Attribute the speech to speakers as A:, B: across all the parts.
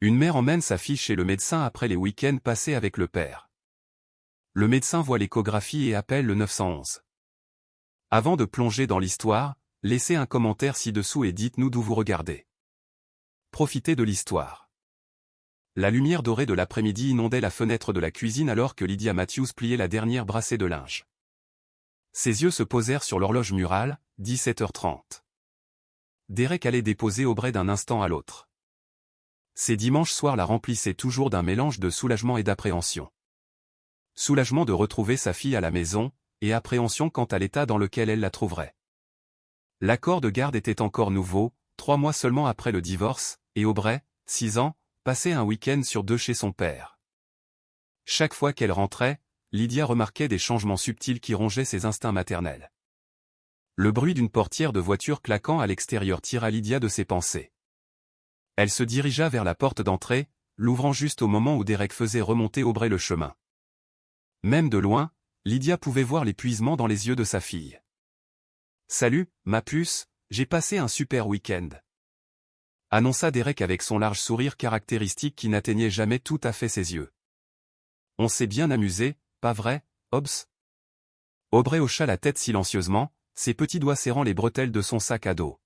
A: Une mère emmène sa fille chez le médecin après les week-ends passés avec le père. Le médecin voit l'échographie et appelle le 911. Avant de plonger dans l'histoire, laissez un commentaire ci-dessous et dites-nous d'où vous regardez. Profitez de l'histoire. La lumière dorée de l'après-midi inondait la fenêtre de la cuisine alors que Lydia Matthews pliait la dernière brassée de linge. Ses yeux se posèrent sur l'horloge murale, 17h30. Derek allait déposer Aubrey d'un instant à l'autre. Ces dimanches soirs la remplissaient toujours d'un mélange de soulagement et d'appréhension. Soulagement de retrouver sa fille à la maison, et appréhension quant à l'état dans lequel elle la trouverait. L'accord de garde était encore nouveau, 3 mois seulement après le divorce, et Aubrey, 6 ans, passait un week-end sur 2 chez son père. Chaque fois qu'elle rentrait, Lydia remarquait des changements subtils qui rongeaient ses instincts maternels. Le bruit d'une portière de voiture claquant à l'extérieur tira Lydia de ses pensées. Elle se dirigea vers la porte d'entrée, l'ouvrant juste au moment où Derek faisait remonter Aubrey le chemin. Même de loin, Lydia pouvait voir l'épuisement dans les yeux de sa fille. « Salut, ma puce, j'ai passé un super week-end. » annonça Derek avec son large sourire caractéristique qui n'atteignait jamais tout à fait ses yeux. « On s'est bien amusé, pas vrai, Hobbs ?» Aubrey hocha la tête silencieusement, ses petits doigts serrant les bretelles de son sac à dos.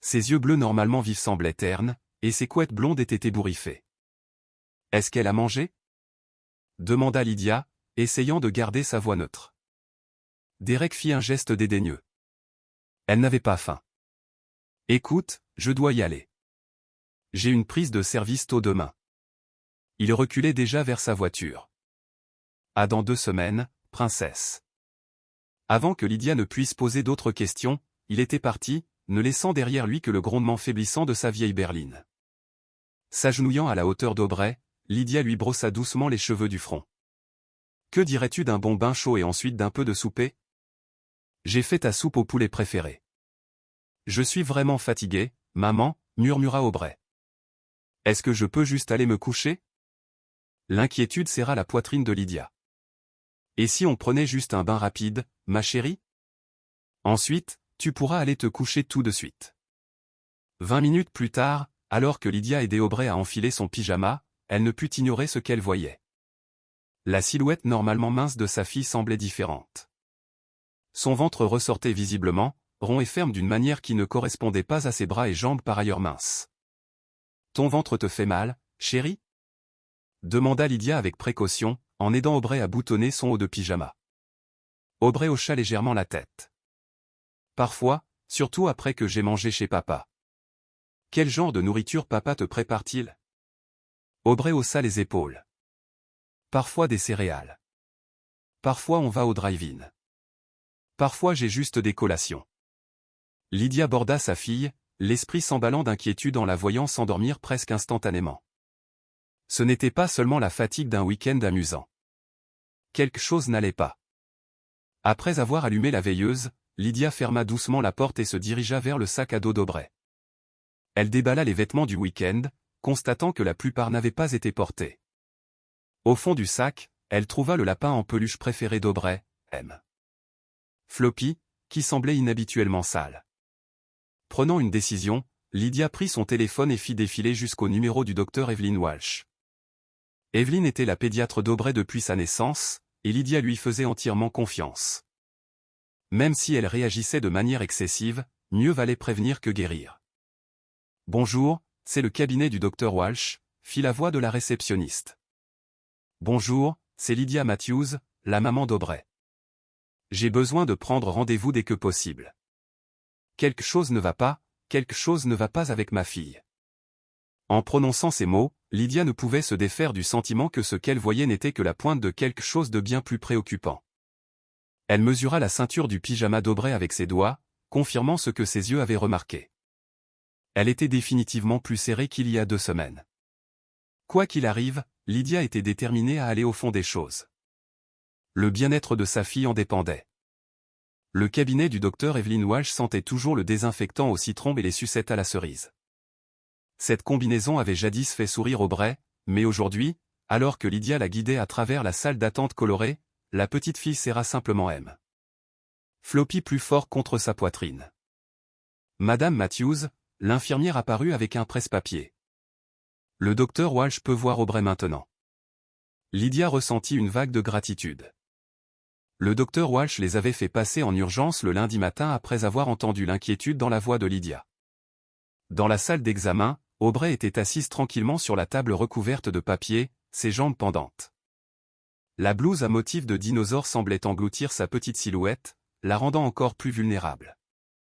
A: Ses yeux bleus normalement vifs semblaient ternes, et ses couettes blondes étaient ébouriffées. « Est-ce qu'elle a mangé ?» demanda Lydia, essayant de garder sa voix neutre. Derek fit un geste dédaigneux. Elle n'avait pas faim. « Écoute, je dois y aller. J'ai une prise de service tôt demain. » Il reculait déjà vers sa voiture. « À dans 2 semaines, princesse. » Avant que Lydia ne puisse poser d'autres questions, il était parti, ne laissant derrière lui que le grondement faiblissant de sa vieille berline. S'agenouillant à la hauteur d'Aubrey, Lydia lui brossa doucement les cheveux du front. « Que dirais-tu d'un bon bain chaud et ensuite d'un peu de souper ? J'ai fait ta soupe au poulet préférée. »« Je suis vraiment fatigué, maman, » murmura Aubrey. « Est-ce que je peux juste aller me coucher ?» L'inquiétude serra la poitrine de Lydia. « Et si on prenait juste un bain rapide, ma chérie ? Ensuite, tu pourras aller te coucher tout de suite. » 20 minutes plus tard, alors que Lydia aidait Aubrey à enfiler son pyjama, elle ne put ignorer ce qu'elle voyait. La silhouette normalement mince de sa fille semblait différente. Son ventre ressortait visiblement, rond et ferme d'une manière qui ne correspondait pas à ses bras et jambes par ailleurs minces. « Ton ventre te fait mal, chérie ? » demanda Lydia avec précaution, en aidant Aubrey à boutonner son haut de pyjama. Aubrey hocha légèrement la tête. « Parfois, surtout après que j'ai mangé chez papa. »« Quel genre de nourriture papa te prépare-t-il » Aubrey haussa les épaules. « Parfois des céréales. Parfois on va au drive-in. Parfois j'ai juste des collations. » Lydia borda sa fille, l'esprit s'emballant d'inquiétude en la voyant s'endormir presque instantanément. Ce n'était pas seulement la fatigue d'un week-end amusant. Quelque chose n'allait pas. Après avoir allumé la veilleuse, Lydia ferma doucement la porte et se dirigea vers le sac à dos d'Aubrey. Elle déballa les vêtements du week-end, constatant que la plupart n'avaient pas été portés. Au fond du sac, elle trouva le lapin en peluche préféré d'Aubrey, M. Floppy, qui semblait inhabituellement sale. Prenant une décision, Lydia prit son téléphone et fit défiler jusqu'au numéro du docteur Evelyn Walsh. Evelyn était la pédiatre d'Aubrey depuis sa naissance, et Lydia lui faisait entièrement confiance. Même si elle réagissait de manière excessive, mieux valait prévenir que guérir. « Bonjour, c'est le cabinet du docteur Walsh », fit la voix de la réceptionniste. « Bonjour, c'est Lydia Matthews, la maman d'Aubrey. J'ai besoin de prendre rendez-vous dès que possible. Quelque chose ne va pas avec ma fille. » En prononçant ces mots, Lydia ne pouvait se défaire du sentiment que ce qu'elle voyait n'était que la pointe de quelque chose de bien plus préoccupant. Elle mesura la ceinture du pyjama d'Aubrey avec ses doigts, confirmant ce que ses yeux avaient remarqué. Elle était définitivement plus serrée qu'il y a 2 semaines. Quoi qu'il arrive, Lydia était déterminée à aller au fond des choses. Le bien-être de sa fille en dépendait. Le cabinet du docteur Evelyn Walsh sentait toujours le désinfectant au citron et les sucettes à la cerise. Cette combinaison avait jadis fait sourire Aubrey, mais aujourd'hui, alors que Lydia la guidait à travers la salle d'attente colorée, la petite fille serra simplement M. Floppy plus fort contre sa poitrine. Madame Matthews, l'infirmière apparut avec un presse-papier. Le docteur Walsh peut voir Aubrey maintenant. Lydia ressentit une vague de gratitude. Le docteur Walsh les avait fait passer en urgence le lundi matin après avoir entendu l'inquiétude dans la voix de Lydia. Dans la salle d'examen, Aubrey était assise tranquillement sur la table recouverte de papier, ses jambes pendantes. La blouse à motif de dinosaure semblait engloutir sa petite silhouette, la rendant encore plus vulnérable.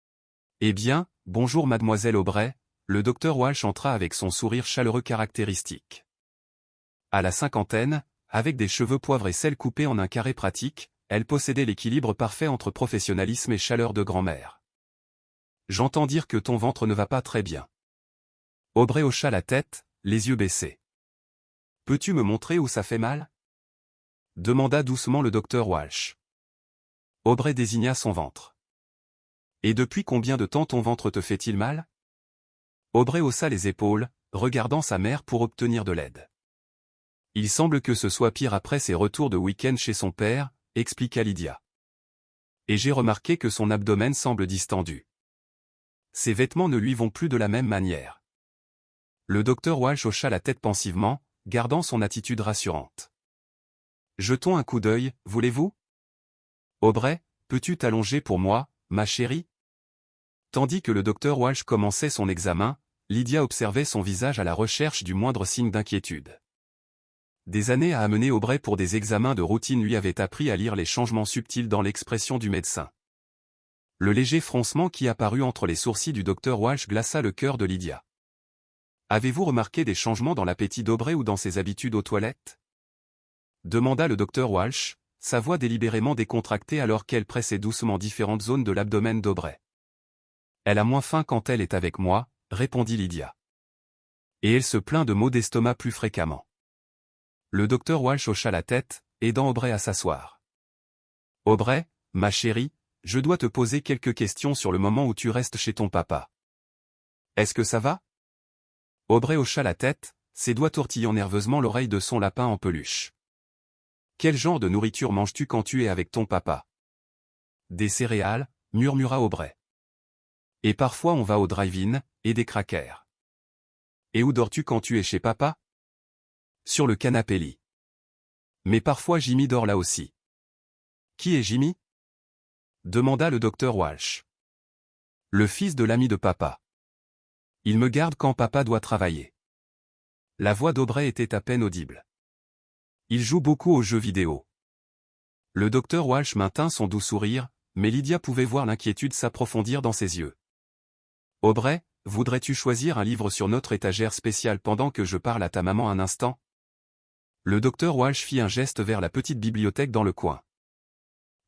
A: « Eh bien, bonjour mademoiselle Aubrey », le docteur Walsh entra avec son sourire chaleureux caractéristique. À la cinquantaine, avec des cheveux poivre et sel coupés en un carré pratique, elle possédait l'équilibre parfait entre professionnalisme et chaleur de grand-mère. « J'entends dire que ton ventre ne va pas très bien. » Aubrey hocha la tête, les yeux baissés. « Peux-tu me montrer où ça fait mal ?» demanda doucement le docteur Walsh. Aubrey désigna son ventre. « Et depuis combien de temps ton ventre te fait-il mal ?» Aubrey haussa les épaules, regardant sa mère pour obtenir de l'aide. « Il semble que ce soit pire après ses retours de week-end chez son père, » expliqua Lydia. « Et j'ai remarqué que son abdomen semble distendu. Ses vêtements ne lui vont plus de la même manière. » Le docteur Walsh hocha la tête pensivement, gardant son attitude rassurante. « Jetons un coup d'œil, voulez-vous ? Aubrey, peux-tu t'allonger pour moi, ma chérie ?» Tandis que le docteur Walsh commençait son examen, Lydia observait son visage à la recherche du moindre signe d'inquiétude. Des années à amener Aubrey pour des examens de routine lui avaient appris à lire les changements subtils dans l'expression du médecin. Le léger froncement qui apparut entre les sourcils du docteur Walsh glaça le cœur de Lydia. « Avez-vous remarqué des changements dans l'appétit d'Aubrey ou dans ses habitudes aux toilettes ?» demanda le docteur Walsh, sa voix délibérément décontractée alors qu'elle pressait doucement différentes zones de l'abdomen d'Aubrey. « Elle a moins faim quand elle est avec moi, » répondit Lydia. « Et elle se plaint de maux d'estomac plus fréquemment. » Le docteur Walsh hocha la tête, aidant Aubrey à s'asseoir. « Aubrey, ma chérie, je dois te poser quelques questions sur le moment où tu restes chez ton papa. Est-ce que ça va ?» Aubrey hocha la tête, ses doigts tortillant nerveusement l'oreille de son lapin en peluche. « Quel genre de nourriture manges-tu quand tu es avec ton papa ?»« Des céréales, » murmura Aubrey. « Et parfois on va au drive-in, et des crackers. »« Et où dors-tu quand tu es chez papa ?»« Sur le canapé lit. »« Mais parfois Jimmy dort là aussi. »« Qui est Jimmy ?» demanda le docteur Walsh. « Le fils de l'ami de papa. Il me garde quand papa doit travailler. » La voix d'Aubrey était à peine audible. « Il joue beaucoup aux jeux vidéo. » Le docteur Walsh maintint son doux sourire, mais Lydia pouvait voir l'inquiétude s'approfondir dans ses yeux. « Aubrey, voudrais-tu choisir un livre sur notre étagère spéciale pendant que je parle à ta maman un instant ?» Le docteur Walsh fit un geste vers la petite bibliothèque dans le coin.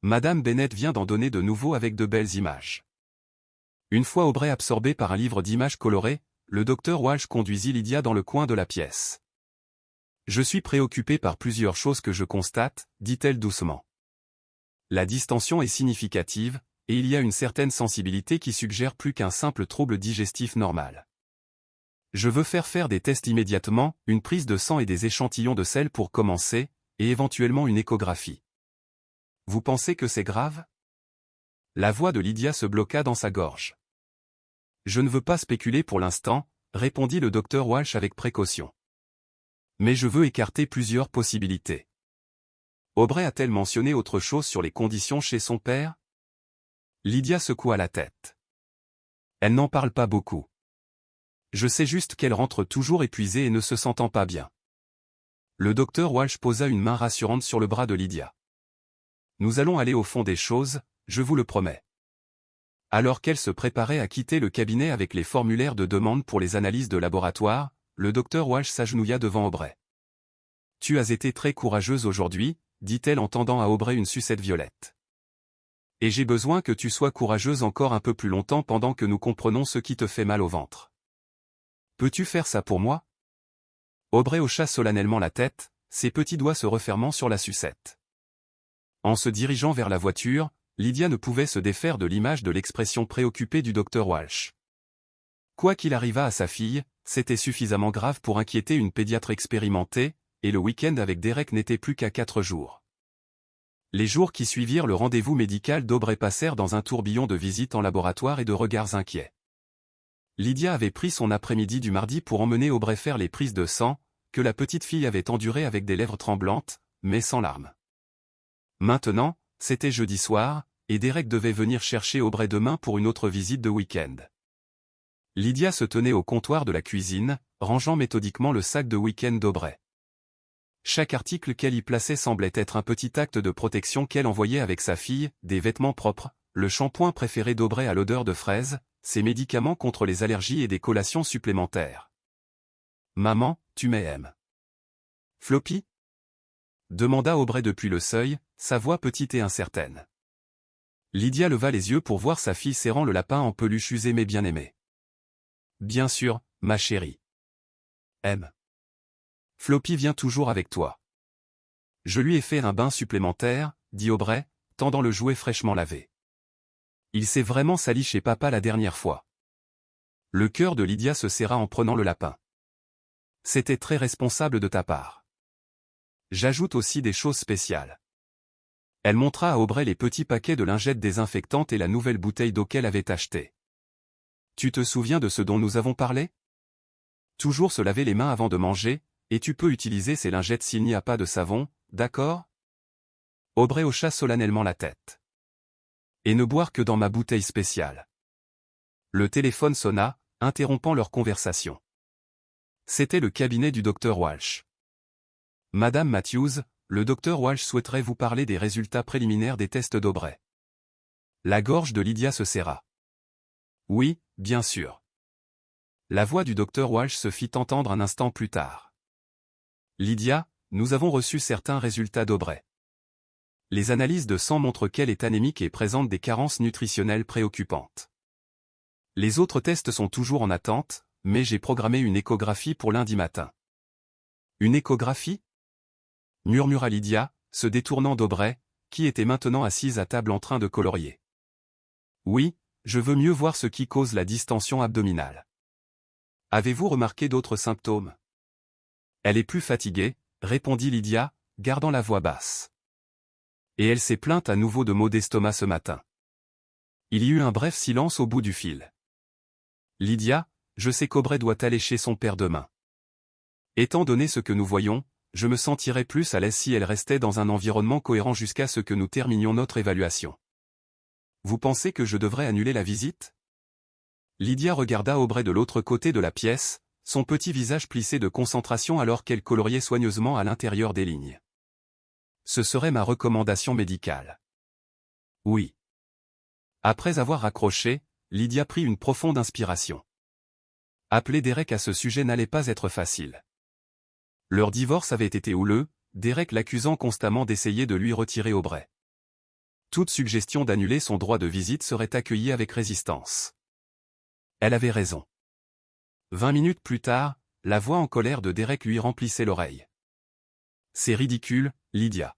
A: Madame Bennett vient d'en donner de nouveaux avec de belles images. Une fois Aubrey absorbé par un livre d'images colorées, le docteur Walsh conduisit Lydia dans le coin de la pièce. « Je suis préoccupée par plusieurs choses que je constate, » dit-elle doucement. La distension est significative, et il y a une certaine sensibilité qui suggère plus qu'un simple trouble digestif normal. Je veux faire des tests immédiatement, une prise de sang et des échantillons de sel pour commencer, et éventuellement une échographie. Vous pensez que c'est grave ? La voix de Lydia se bloqua dans sa gorge. Je ne veux pas spéculer pour l'instant, répondit le docteur Walsh avec précaution. Mais je veux écarter plusieurs possibilités. Aubrey a-t-elle mentionné autre chose sur les conditions chez son père ? Lydia secoua la tête. Elle n'en parle pas beaucoup. Je sais juste qu'elle rentre toujours épuisée et ne se sentant pas bien. Le docteur Walsh posa une main rassurante sur le bras de Lydia. Nous allons aller au fond des choses, je vous le promets. Alors qu'elle se préparait à quitter le cabinet avec les formulaires de demande pour les analyses de laboratoire, le docteur Walsh s'agenouilla devant Aubrey. « Tu as été très courageuse aujourd'hui, » dit-elle en tendant à Aubrey une sucette violette. « Et j'ai besoin que tu sois courageuse encore un peu plus longtemps pendant que nous comprenons ce qui te fait mal au ventre. Peux-tu faire ça pour moi ?» Aubrey hocha solennellement la tête, ses petits doigts se refermant sur la sucette. En se dirigeant vers la voiture, Lydia ne pouvait se défaire de l'image de l'expression préoccupée du docteur Walsh. Quoi qu'il arrivât à sa fille, c'était suffisamment grave pour inquiéter une pédiatre expérimentée, et le week-end avec Derek n'était plus qu'à 4 jours. Les jours qui suivirent le rendez-vous médical d'Aubrey passèrent dans un tourbillon de visites en laboratoire et de regards inquiets. Lydia avait pris son après-midi du mardi pour emmener Aubrey faire les prises de sang, que la petite fille avait endurées avec des lèvres tremblantes, mais sans larmes. Maintenant, c'était jeudi soir, et Derek devait venir chercher Aubrey demain pour une autre visite de week-end. Lydia se tenait au comptoir de la cuisine, rangeant méthodiquement le sac de week-end d'Aubrey. Chaque article qu'elle y plaçait semblait être un petit acte de protection qu'elle envoyait avec sa fille, des vêtements propres, le shampoing préféré d'Aubrey à l'odeur de fraise, ses médicaments contre les allergies et des collations supplémentaires. « Maman, tu m'aimes. Floppy ?» demanda Aubrey depuis le seuil, sa voix petite et incertaine. Lydia leva les yeux pour voir sa fille serrant le lapin en peluche usé mais bien aimé. « Bien sûr, ma chérie. M. Floppy vient toujours avec toi. »« Je lui ai fait un bain supplémentaire, » dit Aubrey, tendant le jouet fraîchement lavé. « Il s'est vraiment sali chez papa la dernière fois. » Le cœur de Lydia se serra en prenant le lapin. « C'était très responsable de ta part. J'ajoute aussi des choses spéciales. » Elle montra à Aubrey les petits paquets de lingettes désinfectantes et la nouvelle bouteille d'eau qu'elle avait achetée. « Tu te souviens de ce dont nous avons parlé? Toujours se laver les mains avant de manger, et tu peux utiliser ces lingettes s'il n'y a pas de savon, d'accord? » Aubrey hocha solennellement la tête. « Et ne boire que dans ma bouteille spéciale. » Le téléphone sonna, interrompant leur conversation. C'était le cabinet du docteur Walsh. « Madame Matthews, le docteur Walsh souhaiterait vous parler des résultats préliminaires des tests d'Aubrey. » La gorge de Lydia se serra. « Oui, bien sûr. » La voix du docteur Walsh se fit entendre un instant plus tard. « Lydia, nous avons reçu certains résultats d'Aubrey. Les analyses de sang montrent qu'elle est anémique et présente des carences nutritionnelles préoccupantes. Les autres tests sont toujours en attente, mais j'ai programmé une échographie pour lundi matin. »« Une échographie ?» murmura Lydia, se détournant d'Aubrey, qui était maintenant assise à table en train de colorier. « Oui, je veux mieux voir ce qui cause la distension abdominale. »« Avez-vous remarqué d'autres symptômes ? » ?»« Elle est plus fatiguée, » répondit Lydia, gardant la voix basse. « Et elle s'est plainte à nouveau de maux d'estomac ce matin. » Il y eut un bref silence au bout du fil. « Lydia, je sais qu'Aubrey doit aller chez son père demain. Étant donné ce que nous voyons, je me sentirais plus à l'aise si elle restait dans un environnement cohérent jusqu'à ce que nous terminions notre évaluation. Vous pensez que je devrais annuler la visite ? » Lydia regarda Aubrey de l'autre côté de la pièce, son petit visage plissé de concentration alors qu'elle coloriait soigneusement à l'intérieur des lignes. « Ce serait ma recommandation médicale. »« Oui. » Après avoir raccroché, Lydia prit une profonde inspiration. Appeler Derek à ce sujet n'allait pas être facile. Leur divorce avait été houleux, Derek l'accusant constamment d'essayer de lui retirer Aubrey. Toute suggestion d'annuler son droit de visite serait accueillie avec résistance. Elle avait raison. 20 minutes plus tard, la voix en colère de Derek lui remplissait l'oreille. « C'est ridicule, Lydia.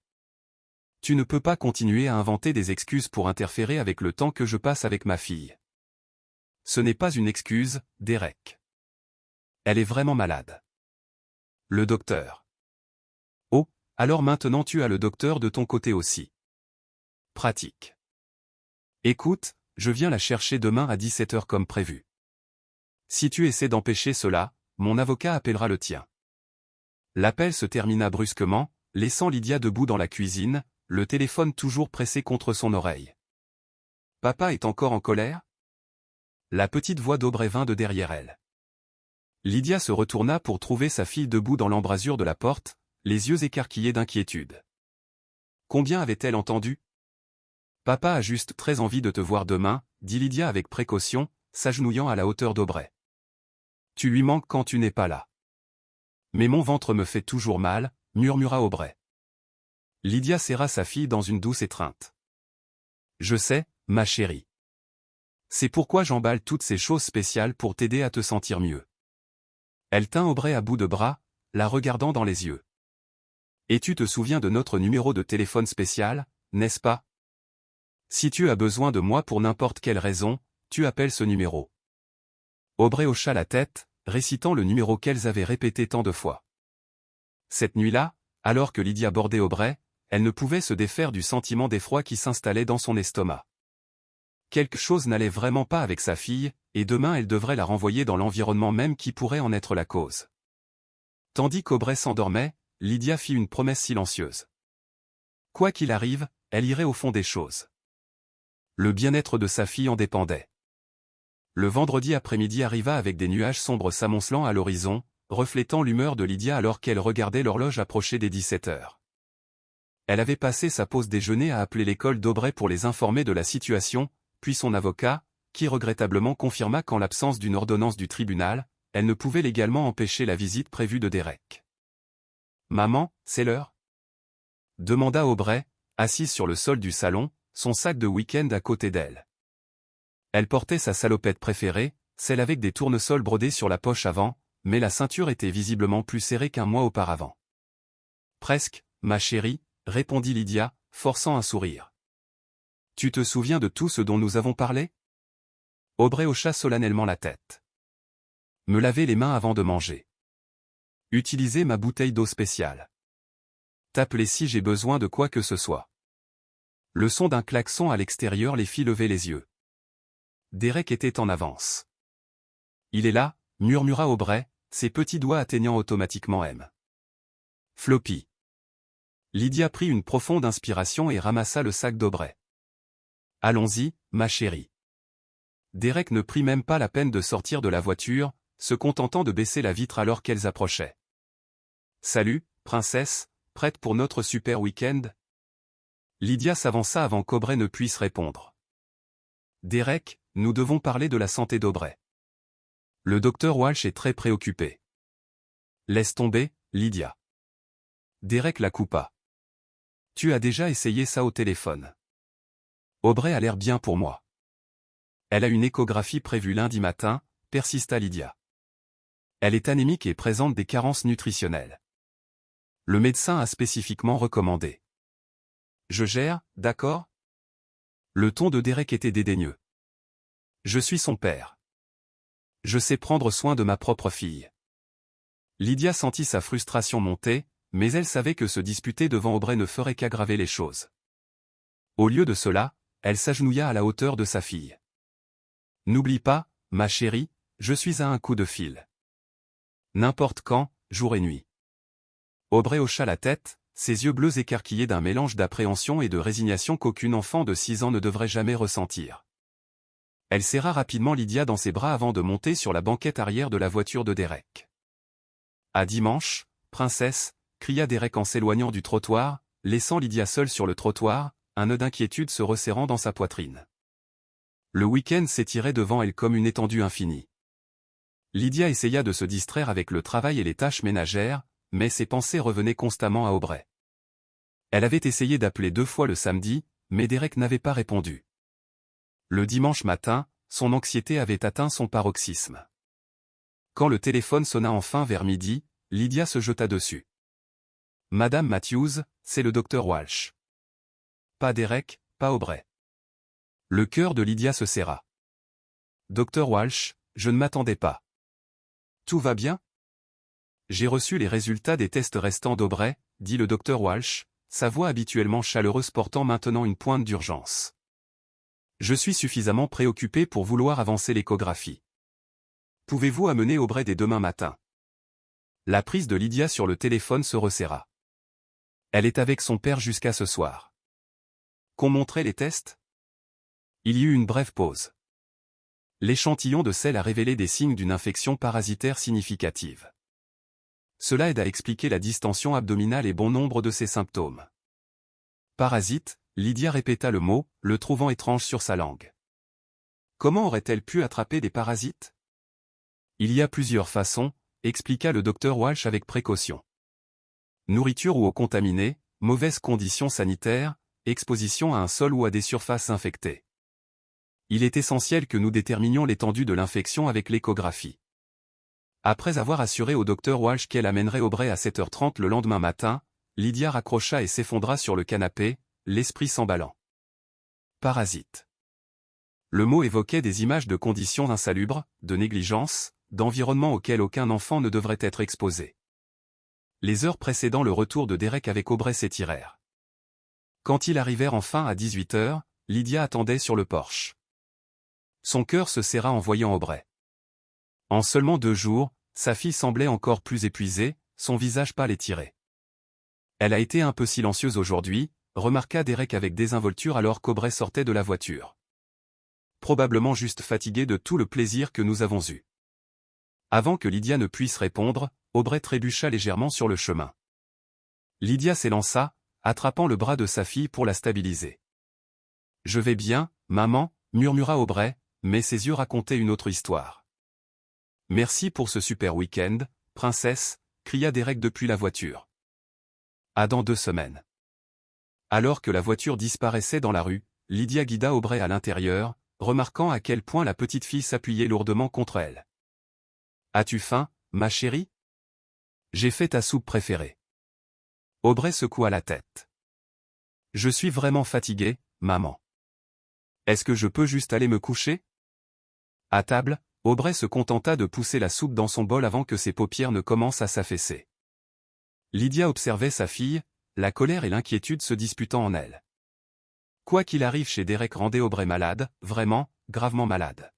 A: Tu ne peux pas continuer à inventer des excuses pour interférer avec le temps que je passe avec ma fille. Ce n'est pas une excuse, Derek. Elle est vraiment malade. » Le docteur. « Oh, alors maintenant tu as le docteur de ton côté aussi. Pratique. Écoute, je viens la chercher demain à 17h comme prévu. Si tu essaies d'empêcher cela, mon avocat appellera le tien. » L'appel se termina brusquement, laissant Lydia debout dans la cuisine, le téléphone toujours pressé contre son oreille. « Papa est encore en colère ?» La petite voix d'Aubrey vint de derrière elle. Lydia se retourna pour trouver sa fille debout dans l'embrasure de la porte, les yeux écarquillés d'inquiétude. Combien avait-elle entendu ? « Papa a juste très envie de te voir demain, » dit Lydia avec précaution, s'agenouillant à la hauteur d'Aubrey. « Tu lui manques quand tu n'es pas là. »« Mais mon ventre me fait toujours mal, » murmura Aubrey. Lydia serra sa fille dans une douce étreinte. « Je sais, ma chérie. C'est pourquoi j'emballe toutes ces choses spéciales pour t'aider à te sentir mieux. » Elle tint Aubrey à bout de bras, la regardant dans les yeux. « Et tu te souviens de notre numéro de téléphone spécial, n'est-ce pas ? Si tu as besoin de moi pour n'importe quelle raison, tu appelles ce numéro. » Aubrey hocha la tête, récitant le numéro qu'elles avaient répété tant de fois. Cette nuit-là, alors que Lydia bordait Aubrey, elle ne pouvait se défaire du sentiment d'effroi qui s'installait dans son estomac. Quelque chose n'allait vraiment pas avec sa fille, et demain elle devrait la renvoyer dans l'environnement même qui pourrait en être la cause. Tandis qu'Aubrey s'endormait, Lydia fit une promesse silencieuse. Quoi qu'il arrive, elle irait au fond des choses. Le bien-être de sa fille en dépendait. Le vendredi après-midi arriva avec des nuages sombres s'amoncelant à l'horizon, reflétant l'humeur de Lydia alors qu'elle regardait l'horloge approcher des 17 heures. Elle avait passé sa pause déjeuner à appeler l'école d'Aubrey pour les informer de la situation, puis son avocat, qui regrettablement confirma qu'en l'absence d'une ordonnance du tribunal, elle ne pouvait légalement empêcher la visite prévue de Derek. « Maman, c'est l'heure ?» demanda Aubrey, assise sur le sol du salon, son sac de week-end à côté d'elle. Elle portait sa salopette préférée, celle avec des tournesols brodés sur la poche avant, mais la ceinture était visiblement plus serrée qu'un mois auparavant. « Presque, ma chérie, » répondit Lydia, forçant un sourire. « Tu te souviens de tout ce dont nous avons parlé ?» Aubrey hocha solennellement la tête. « Me laver les mains avant de manger. Utiliser ma bouteille d'eau spéciale. T'appeler si j'ai besoin de quoi que ce soit. » Le son d'un klaxon à l'extérieur les fit lever les yeux. Derek était en avance. « Il est là », murmura Aubrey, ses petits doigts atteignant automatiquement M. Floppy. Lydia prit une profonde inspiration et ramassa le sac d'Aubrey. « Allons-y, ma chérie. » Derek ne prit même pas la peine de sortir de la voiture, se contentant de baisser la vitre alors qu'elles approchaient. « Salut, princesse, prête pour notre super week-end ?» Lydia s'avança avant qu'Aubrey ne puisse répondre. « Derek, nous devons parler de la santé d'Aubrey. Le docteur Walsh est très préoccupé. » « Laisse tomber, Lydia. » Derek la coupa. « Tu as déjà essayé ça au téléphone. Aubrey a l'air bien pour moi. Elle a une échographie prévue lundi matin, persista Lydia. Elle est anémique et présente des carences nutritionnelles. Le médecin a spécifiquement recommandé. Je gère, d'accord ? Le ton de Derek était dédaigneux. Je suis son père. Je sais prendre soin de ma propre fille. Lydia sentit sa frustration monter, mais elle savait que se disputer devant Aubrey ne ferait qu'aggraver les choses. Au lieu de cela, elle s'agenouilla à la hauteur de sa fille. N'oublie pas, ma chérie, je suis à un coup de fil. N'importe quand, jour et nuit. Aubrey hocha la tête, ses yeux bleus écarquillés d'un mélange d'appréhension et de résignation qu'aucun enfant de 6 ans ne devrait jamais ressentir. Elle serra rapidement Lydia dans ses bras avant de monter sur la banquette arrière de la voiture de Derek. « À dimanche, princesse !» cria Derek en s'éloignant du trottoir, laissant Lydia seule sur le trottoir, un nœud d'inquiétude se resserrant dans sa poitrine. Le week-end s'étirait devant elle comme une étendue infinie. Lydia essaya de se distraire avec le travail et les tâches ménagères, mais ses pensées revenaient constamment à Aubrey. Elle avait essayé d'appeler 2 fois le samedi, mais Derek n'avait pas répondu. Le dimanche matin, son anxiété avait atteint son paroxysme. Quand le téléphone sonna enfin vers midi, Lydia se jeta dessus. « Madame Matthews, c'est le docteur Walsh. » Pas Derek, pas Aubrey. Le cœur de Lydia se serra. « Docteur Walsh, je ne m'attendais pas. Tout va bien ? » J'ai reçu les résultats des tests restants d'Aubrey, dit le docteur Walsh, sa voix habituellement chaleureuse portant maintenant une pointe d'urgence. Je suis suffisamment préoccupé pour vouloir avancer l'échographie. Pouvez-vous amener Aubrey dès demain matin ? La prise de Lydia sur le téléphone se resserra. Elle est avec son père jusqu'à ce soir. Qu'on montrait les tests ? Il y eut une brève pause. L'échantillon de sel a révélé des signes d'une infection parasitaire significative. Cela aide à expliquer la distension abdominale et bon nombre de ses symptômes. Parasite, Lydia répéta le mot, le trouvant étrange sur sa langue. Comment aurait-elle pu attraper des parasites ? Il y a plusieurs façons, expliqua le docteur Walsh avec précaution. Nourriture ou eau contaminée, mauvaises conditions sanitaires, exposition à un sol ou à des surfaces infectées. Il est essentiel que nous déterminions l'étendue de l'infection avec l'échographie. Après avoir assuré au docteur Walsh qu'elle amènerait Aubrey à 7h30 le lendemain matin, Lydia raccrocha et s'effondra sur le canapé, l'esprit s'emballant. Parasite. Le mot évoquait des images de conditions insalubres, de négligence, d'environnements auxquels aucun enfant ne devrait être exposé. Les heures précédant le retour de Derek avec Aubrey s'étirèrent. Quand ils arrivèrent enfin à 18h, Lydia attendait sur le porche. Son cœur se serra en voyant Aubrey. En seulement 2 jours, sa fille semblait encore plus épuisée, son visage pâle et tiré. Elle a été un peu silencieuse aujourd'hui, remarqua Derek avec désinvolture alors qu'Aubrey sortait de la voiture. Probablement juste fatiguée de tout le plaisir que nous avons eu. Avant que Lydia ne puisse répondre, Aubrey trébucha légèrement sur le chemin. Lydia s'élança, attrapant le bras de sa fille pour la stabiliser. « Je vais bien, maman », murmura Aubrey, mais ses yeux racontaient une autre histoire. « Merci pour ce super week-end, princesse », cria Derek depuis la voiture. « À dans 2 semaines. » Alors que la voiture disparaissait dans la rue, Lydia guida Aubrey à l'intérieur, remarquant à quel point la petite fille s'appuyait lourdement contre elle. « As-tu faim, ma chérie ? J'ai fait ta soupe préférée. » Aubrey secoua la tête. « Je suis vraiment fatigué, maman. Est-ce que je peux juste aller me coucher ?» À table, Aubrey se contenta de pousser la soupe dans son bol avant que ses paupières ne commencent à s'affaisser. Lydia observait sa fille, la colère et l'inquiétude se disputant en elle. Quoi qu'il arrive chez Derek rendait Aubrey malade, vraiment, gravement malade.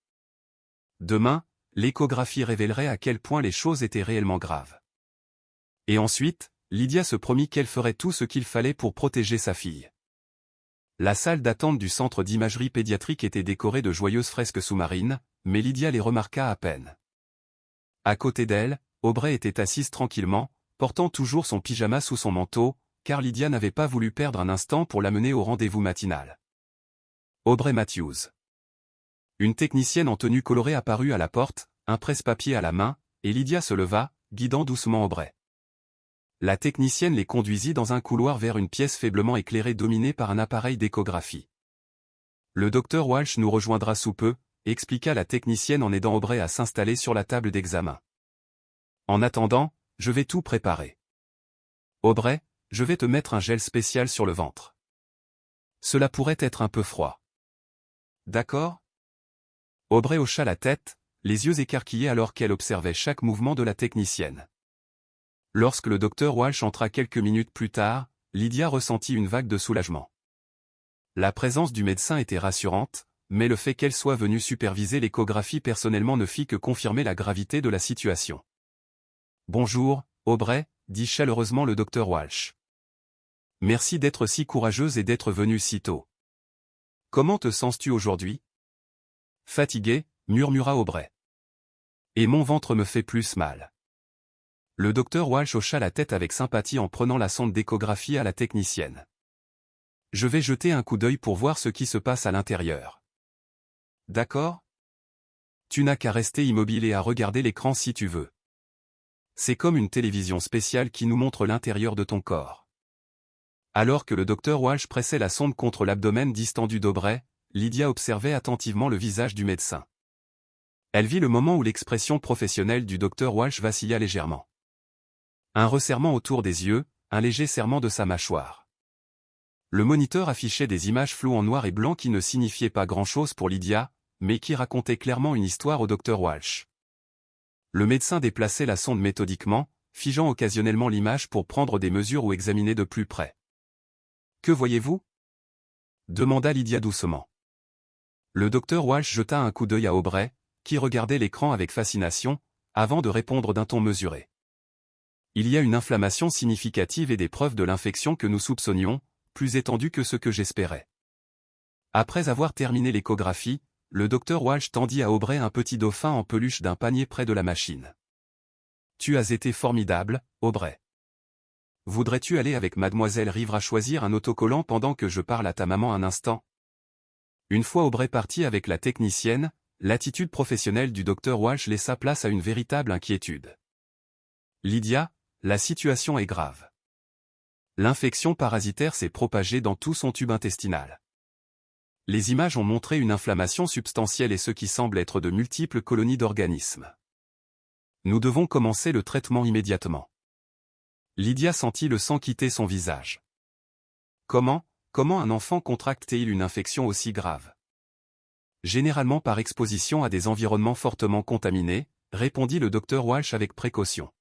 A: Demain, l'échographie révélerait à quel point les choses étaient réellement graves. Et ensuite, Lydia se promit qu'elle ferait tout ce qu'il fallait pour protéger sa fille. La salle d'attente du centre d'imagerie pédiatrique était décorée de joyeuses fresques sous-marines, mais Lydia les remarqua à peine. À côté d'elle, Aubrey était assise tranquillement, portant toujours son pyjama sous son manteau, car Lydia n'avait pas voulu perdre un instant pour l'amener au rendez-vous matinal. Aubrey Matthews. Une technicienne en tenue colorée apparut à la porte, un presse-papier à la main, et Lydia se leva, guidant doucement Aubrey. La technicienne les conduisit dans un couloir vers une pièce faiblement éclairée dominée par un appareil d'échographie. « Le docteur Walsh nous rejoindra sous peu », expliqua la technicienne en aidant Aubrey à s'installer sur la table d'examen. « En attendant, je vais tout préparer. Aubrey, je vais te mettre un gel spécial sur le ventre. Cela pourrait être un peu froid. D'accord ?» Aubrey hocha la tête, les yeux écarquillés alors qu'elle observait chaque mouvement de la technicienne. Lorsque le docteur Walsh entra quelques minutes plus tard, Lydia ressentit une vague de soulagement. La présence du médecin était rassurante, mais le fait qu'elle soit venue superviser l'échographie personnellement ne fit que confirmer la gravité de la situation. « Bonjour, Aubrey », dit chaleureusement le docteur Walsh. « Merci d'être si courageuse et d'être venue si tôt. Comment te sens-tu aujourd'hui ? » « Fatigué », murmura Aubrey. « Et mon ventre me fait plus mal. » Le docteur Walsh hocha la tête avec sympathie en prenant la sonde d'échographie à la technicienne. « Je vais jeter un coup d'œil pour voir ce qui se passe à l'intérieur. »« D'accord ? Tu n'as qu'à rester immobile et à regarder l'écran si tu veux. C'est comme une télévision spéciale qui nous montre l'intérieur de ton corps. » Alors que le docteur Walsh pressait la sonde contre l'abdomen distendu d'Aubrey, Lydia observait attentivement le visage du médecin. Elle vit le moment où l'expression professionnelle du docteur Walsh vacilla légèrement. Un resserrement autour des yeux, un léger serrement de sa mâchoire. Le moniteur affichait des images floues en noir et blanc qui ne signifiaient pas grand-chose pour Lydia, mais qui racontaient clairement une histoire au docteur Walsh. Le médecin déplaçait la sonde méthodiquement, figeant occasionnellement l'image pour prendre des mesures ou examiner de plus près. « Que voyez-vous » demanda Lydia doucement. Le docteur Walsh jeta un coup d'œil à Aubrey, qui regardait l'écran avec fascination, avant de répondre d'un ton mesuré. « Il y a une inflammation significative et des preuves de l'infection que nous soupçonnions, plus étendues que ce que j'espérais. » Après avoir terminé l'échographie, le docteur Walsh tendit à Aubrey un petit dauphin en peluche d'un panier près de la machine. « Tu as été formidable, Aubrey. Voudrais-tu aller avec mademoiselle Rivera choisir un autocollant pendant que je parle à ta maman un instant ?» Une fois Aubrey parti avec la technicienne, l'attitude professionnelle du docteur Walsh laissa place à une véritable inquiétude. « Lydia, la situation est grave. L'infection parasitaire s'est propagée dans tout son tube intestinal. Les images ont montré une inflammation substantielle et ce qui semble être de multiples colonies d'organismes. Nous devons commencer le traitement immédiatement. » Lydia sentit le sang quitter son visage. Comment un enfant contracte-t-il une infection aussi grave ? Généralement par exposition à des environnements fortement contaminés, répondit le docteur Walsh avec précaution.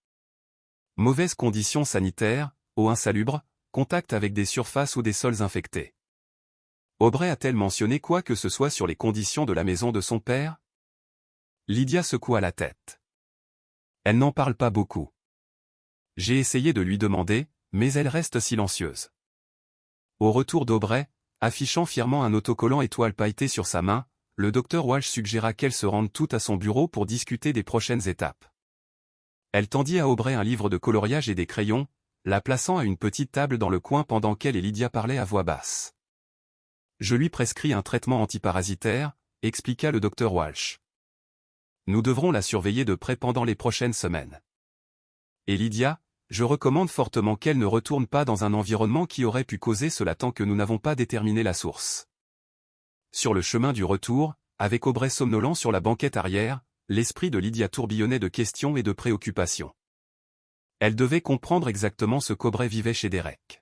A: Mauvaises conditions sanitaires, eau insalubre, contact avec des surfaces ou des sols infectés. Aubrey a-t-elle mentionné quoi que ce soit sur les conditions de la maison de son père? Lydia secoua la tête. Elle n'en parle pas beaucoup. J'ai essayé de lui demander, mais elle reste silencieuse. Au retour d'Aubrey, affichant fièrement un autocollant étoile pailleté sur sa main, le docteur Walsh suggéra qu'elle se rende toute à son bureau pour discuter des prochaines étapes. Elle tendit à Aubrey un livre de coloriage et des crayons, la plaçant à une petite table dans le coin pendant qu'elle et Lydia parlaient à voix basse. Je lui prescris un traitement antiparasitaire, expliqua le docteur Walsh. Nous devrons la surveiller de près pendant les prochaines semaines. Et Lydia, je recommande fortement qu'elle ne retourne pas dans un environnement qui aurait pu causer cela tant que nous n'avons pas déterminé la source. Sur le chemin du retour, avec Aubrey somnolent sur la banquette arrière, l'esprit de Lydia tourbillonnait de questions et de préoccupations. Elle devait comprendre exactement ce qu'Aubrey vivait chez Derek.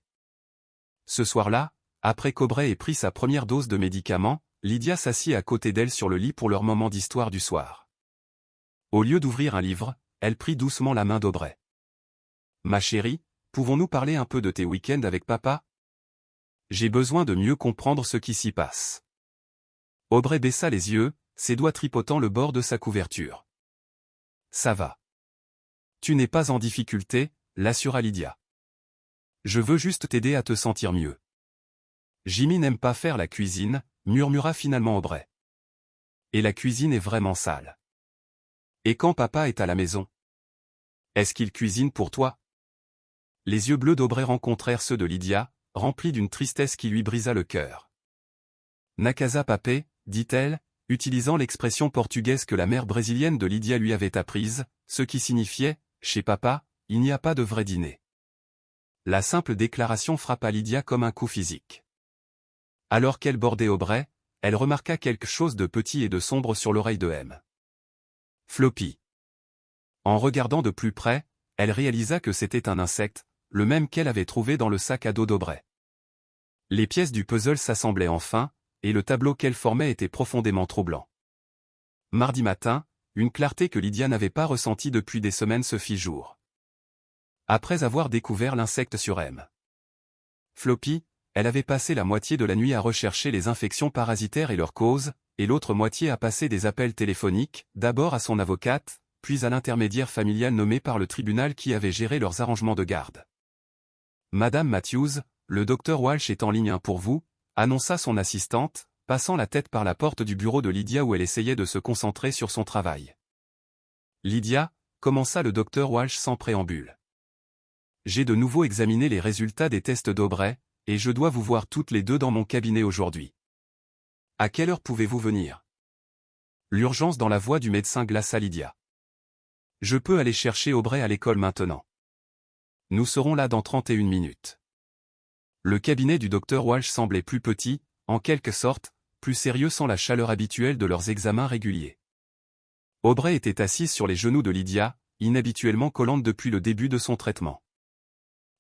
A: Ce soir-là, après qu'Aubrey ait pris sa première dose de médicaments, Lydia s'assit à côté d'elle sur le lit pour leur moment d'histoire du soir. Au lieu d'ouvrir un livre, elle prit doucement la main d'Aubrey. « Ma chérie, pouvons-nous parler un peu de tes week-ends avec papa? J'ai besoin de mieux comprendre ce qui s'y passe. » Aubrey baissa les yeux, ses doigts tripotant le bord de sa couverture. « Ça va. Tu n'es pas en difficulté, » l'assura Lydia. « Je veux juste t'aider à te sentir mieux. » Jimmy n'aime pas faire la cuisine, murmura finalement Aubrey. Et la cuisine est vraiment sale. Et quand papa est à la maison? Est-ce qu'il cuisine pour toi? Les yeux bleus d'Aubrey rencontrèrent ceux de Lydia, remplis d'une tristesse qui lui brisa le cœur. Na casa papé, dit-elle, utilisant l'expression portugaise que la mère brésilienne de Lydia lui avait apprise, ce qui signifiait, chez papa, il n'y a pas de vrai dîner. La simple déclaration frappa Lydia comme un coup physique. Alors qu'elle bordait Aubrey, elle remarqua quelque chose de petit et de sombre sur l'oreille de M. Floppy. En regardant de plus près, elle réalisa que c'était un insecte, le même qu'elle avait trouvé dans le sac à dos d'Aubrey. Les pièces du puzzle s'assemblaient enfin, et le tableau qu'elle formait était profondément troublant. Mardi matin, une clarté que Lydia n'avait pas ressentie depuis des semaines se fit jour. Après avoir découvert l'insecte sur M. Floppy, elle avait passé la moitié de la nuit à rechercher les infections parasitaires et leurs causes, et l'autre moitié à passer des appels téléphoniques, d'abord à son avocate, puis à l'intermédiaire familial nommé par le tribunal qui avait géré leurs arrangements de garde. Madame Matthews, le docteur Walsh est en ligne 1 pour vous, annonça son assistante, passant la tête par la porte du bureau de Lydia où elle essayait de se concentrer sur son travail. Lydia, commença le docteur Walsh sans préambule. J'ai de nouveau examiné les résultats des tests d'Aubrey, et je dois vous voir toutes les deux dans mon cabinet aujourd'hui. À quelle heure pouvez-vous venir? L'urgence dans la voix du médecin glaça Lydia. Je peux aller chercher Aubrey à l'école maintenant. Nous serons là dans 31 minutes. Le cabinet du docteur Walsh semblait plus petit, en quelque sorte, plus sérieux sans la chaleur habituelle de leurs examens réguliers. Aubrey était assise sur les genoux de Lydia, inhabituellement collante depuis le début de son traitement.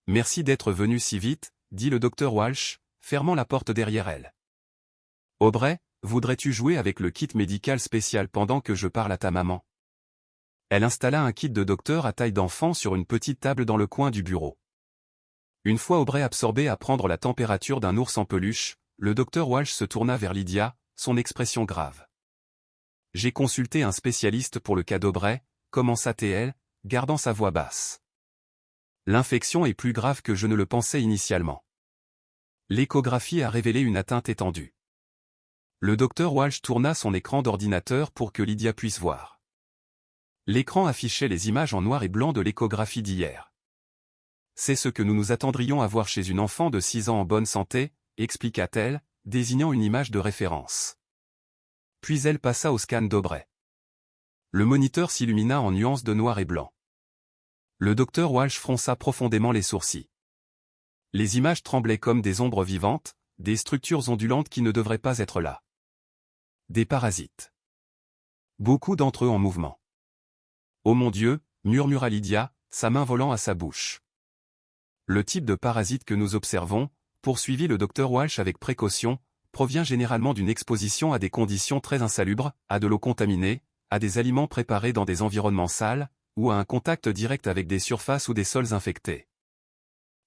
A: Merci d'être venu si vite, dit le docteur Walsh, fermant la porte derrière elle. Aubrey, voudrais-tu jouer avec le kit médical spécial pendant que je parle à ta maman? Elle installa un kit de docteur à taille d'enfant sur une petite table dans le coin du bureau. Une fois Aubrey absorbé à prendre la température d'un ours en peluche, le docteur Walsh se tourna vers Lydia, son expression grave. J'ai consulté un spécialiste pour le cas d'Aubrey, commença-t-elle, gardant sa voix basse. L'infection est plus grave que je ne le pensais initialement. L'échographie a révélé une atteinte étendue. Le docteur Walsh tourna son écran d'ordinateur pour que Lydia puisse voir. L'écran affichait les images en noir et blanc de l'échographie d'hier. C'est ce que nous nous attendrions à voir chez une enfant de 6 ans en bonne santé, expliqua-t-elle, désignant une image de référence. Puis elle passa au scan d'Aubrey. Le moniteur s'illumina en nuances de noir et blanc. Le docteur Walsh fronça profondément les sourcils. Les images tremblaient comme des ombres vivantes, des structures ondulantes qui ne devraient pas être là. Des parasites. Beaucoup d'entre eux en mouvement. Oh mon Dieu, murmura Lydia, sa main volant à sa bouche. Le type de parasite que nous observons, poursuivit le docteur Walsh avec précaution, provient généralement d'une exposition à des conditions très insalubres, à de l'eau contaminée, à des aliments préparés dans des environnements sales, ou à un contact direct avec des surfaces ou des sols infectés.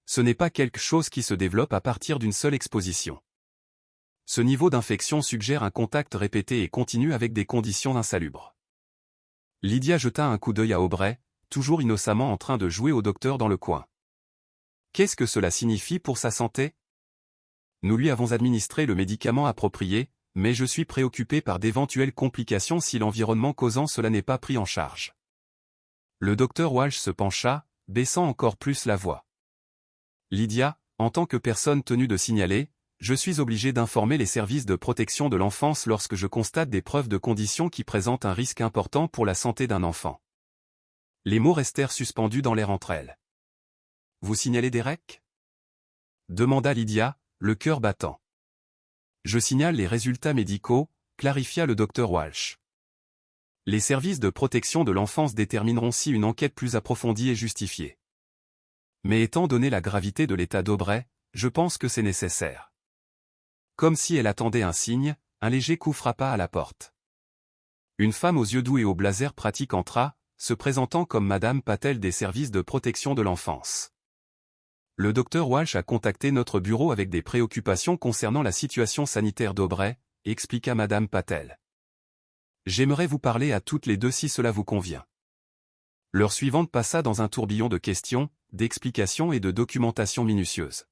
A: Ce n'est pas quelque chose qui se développe à partir d'une seule exposition. Ce niveau d'infection suggère un contact répété et continu avec des conditions insalubres. Lydia jeta un coup d'œil à Aubrey, toujours innocemment en train de jouer au docteur dans le coin. Qu'est-ce que cela signifie pour sa santé? Nous lui avons administré le médicament approprié, mais je suis préoccupé par d'éventuelles complications si l'environnement causant cela n'est pas pris en charge. Le docteur Walsh se pencha, baissant encore plus la voix. Lydia, en tant que personne tenue de signaler, je suis obligé d'informer les services de protection de l'enfance lorsque je constate des preuves de conditions qui présentent un risque important pour la santé d'un enfant. Les mots restèrent suspendus dans l'air entre elles. Vous signalez Derek? Demanda Lydia, le cœur battant. Je signale les résultats médicaux, clarifia le docteur Walsh. Les services de protection de l'enfance détermineront si une enquête plus approfondie est justifiée. Mais étant donné la gravité de l'état d'Aubrey, je pense que c'est nécessaire. Comme si elle attendait un signe, un léger coup frappa à la porte. Une femme aux yeux doux et au blazer pratique entra, se présentant comme Madame Patel des services de protection de l'enfance. Le docteur Walsh a contacté notre bureau avec des préoccupations concernant la situation sanitaire d'Aubrey, expliqua Madame Patel. J'aimerais vous parler à toutes les deux si cela vous convient. L'heure suivante passa dans un tourbillon de questions, d'explications et de documentation minutieuse.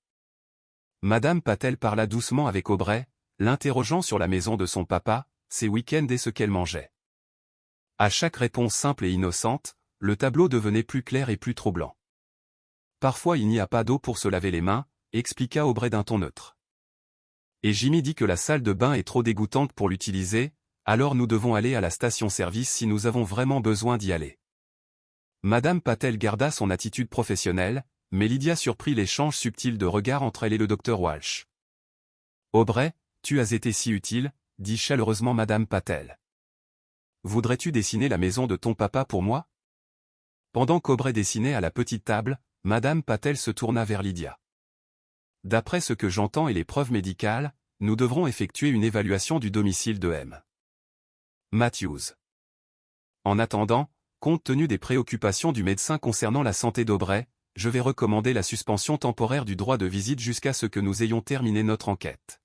A: Madame Patel parla doucement avec Aubrey, l'interrogeant sur la maison de son papa, ses week-ends et ce qu'elle mangeait. À chaque réponse simple et innocente, le tableau devenait plus clair et plus troublant. Parfois il n'y a pas d'eau pour se laver les mains, expliqua Aubrey d'un ton neutre. Et Jimmy dit que la salle de bain est trop dégoûtante pour l'utiliser, alors nous devons aller à la station-service si nous avons vraiment besoin d'y aller. Madame Patel garda son attitude professionnelle, mais Lydia surprit l'échange subtil de regards entre elle et le docteur Walsh. Aubrey, tu as été si utile, dit chaleureusement Madame Patel. Voudrais-tu dessiner la maison de ton papa pour moi? Pendant qu'Aubrey dessinait à la petite table, Madame Patel se tourna vers Lydia. D'après ce que j'entends et les preuves médicales, nous devrons effectuer une évaluation du domicile de M. Matthews. En attendant, compte tenu des préoccupations du médecin concernant la santé d'Aubrey, je vais recommander la suspension temporaire du droit de visite jusqu'à ce que nous ayons terminé notre enquête.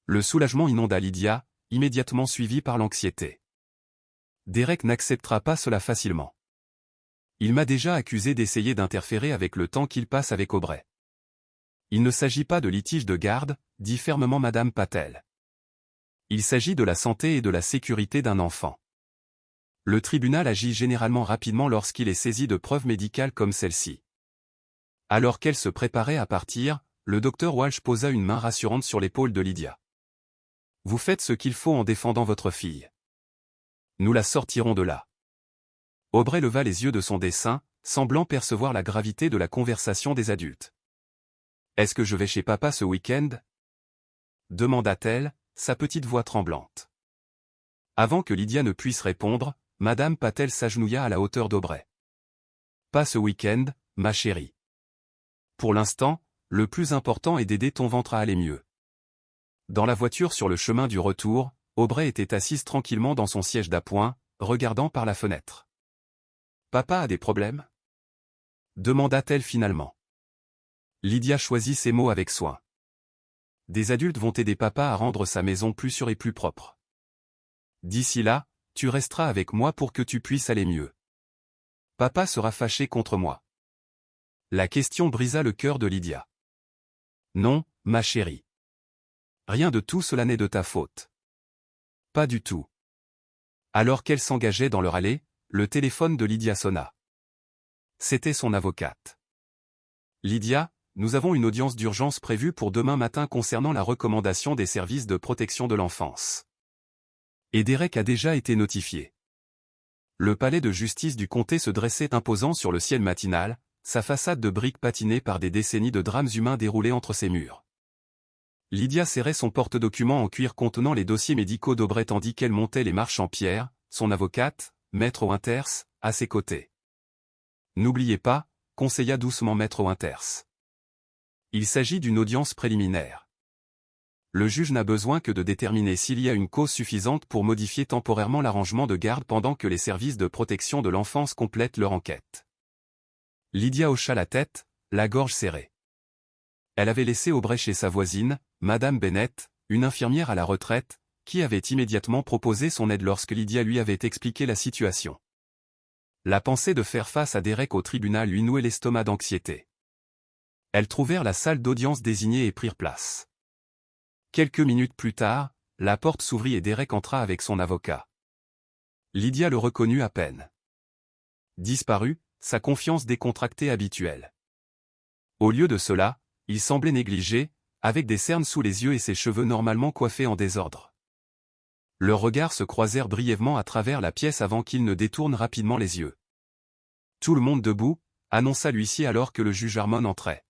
A: Le soulagement inonda Lydia, immédiatement suivi par l'anxiété. Derek n'acceptera pas cela facilement. Il m'a déjà accusé d'essayer d'interférer avec le temps qu'il passe avec Aubrey. Il ne s'agit pas de litige de garde, dit fermement Madame Patel. Il s'agit de la santé et de la sécurité d'un enfant. Le tribunal agit généralement rapidement lorsqu'il est saisi de preuves médicales comme celle-ci. Alors qu'elle se préparait à partir, le docteur Walsh posa une main rassurante sur l'épaule de Lydia. Vous faites ce qu'il faut en défendant votre fille. Nous la sortirons de là. Aubrey leva les yeux de son dessin, semblant percevoir la gravité de la conversation des adultes. Est-ce que je vais chez papa ce week-end? Demanda-t-elle, sa petite voix tremblante. Avant que Lydia ne puisse répondre, Madame Patel s'agenouilla à la hauteur d'Aubrey. Pas ce week-end, ma chérie. Pour l'instant, le plus important est d'aider ton ventre à aller mieux. Dans la voiture sur le chemin du retour, Aubrey était assise tranquillement dans son siège d'appoint, regardant par la fenêtre. Papa a des problèmes? Demanda-t-elle finalement. Lydia choisit ses mots avec soin. Des adultes vont aider papa à rendre sa maison plus sûre et plus propre. D'ici là, tu resteras avec moi pour que tu puisses aller mieux. Papa sera fâché contre moi. La question brisa le cœur de Lydia. Non, ma chérie. Rien de tout cela n'est de ta faute. Pas du tout. Alors qu'elle s'engageait dans leur allée, le téléphone de Lydia sonna. C'était son avocate. Lydia, nous avons une audience d'urgence prévue pour demain matin concernant la recommandation des services de protection de l'enfance. Et Derek a déjà été notifié. Le palais de justice du comté se dressait imposant sur le ciel matinal, sa façade de briques patinée par des décennies de drames humains déroulés entre ses murs. Lydia serrait son porte-documents en cuir contenant les dossiers médicaux d'Aubrey tandis qu'elle montait les marches en pierre, son avocate, Maître Winters, à ses côtés. N'oubliez pas, conseilla doucement Maître Winters. Il s'agit d'une audience préliminaire. Le juge n'a besoin que de déterminer s'il y a une cause suffisante pour modifier temporairement l'arrangement de garde pendant que les services de protection de l'enfance complètent leur enquête. Lydia hocha la tête, la gorge serrée. Elle avait laissé Aubrey chez sa voisine, Madame Bennett, une infirmière à la retraite, qui avait immédiatement proposé son aide lorsque Lydia lui avait expliqué la situation. La pensée de faire face à Derek au tribunal lui nouait l'estomac d'anxiété. Elles trouvèrent la salle d'audience désignée et prirent place. Quelques minutes plus tard, la porte s'ouvrit et Derek entra avec son avocat. Lydia le reconnut à peine. Disparu, sa confiance décontractée habituelle. Au lieu de cela, il semblait négligé, avec des cernes sous les yeux et ses cheveux normalement coiffés en désordre. Leurs regards se croisèrent brièvement à travers la pièce avant qu'il ne détourne rapidement les yeux. Tout le monde debout, annonça l'huissier alors que le juge Harmon entrait.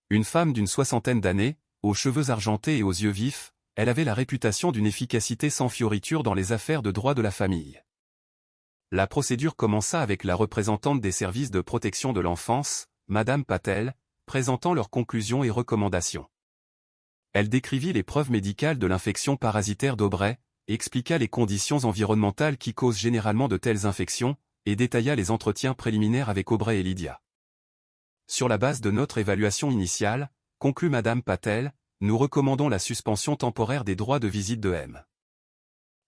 A: Une femme d'une soixantaine d'années, aux cheveux argentés et aux yeux vifs, elle avait la réputation d'une efficacité sans fioriture dans les affaires de droit de la famille. La procédure commença avec la représentante des services de protection de l'enfance, Madame Patel, présentant leurs conclusions et recommandations. Elle décrivit les preuves médicales de l'infection parasitaire d'Aubrey, expliqua les conditions environnementales qui causent généralement de telles infections, et détailla les entretiens préliminaires avec Aubrey et Lydia. Sur la base de notre évaluation initiale, conclut Madame Patel, nous recommandons la suspension temporaire des droits de visite de M.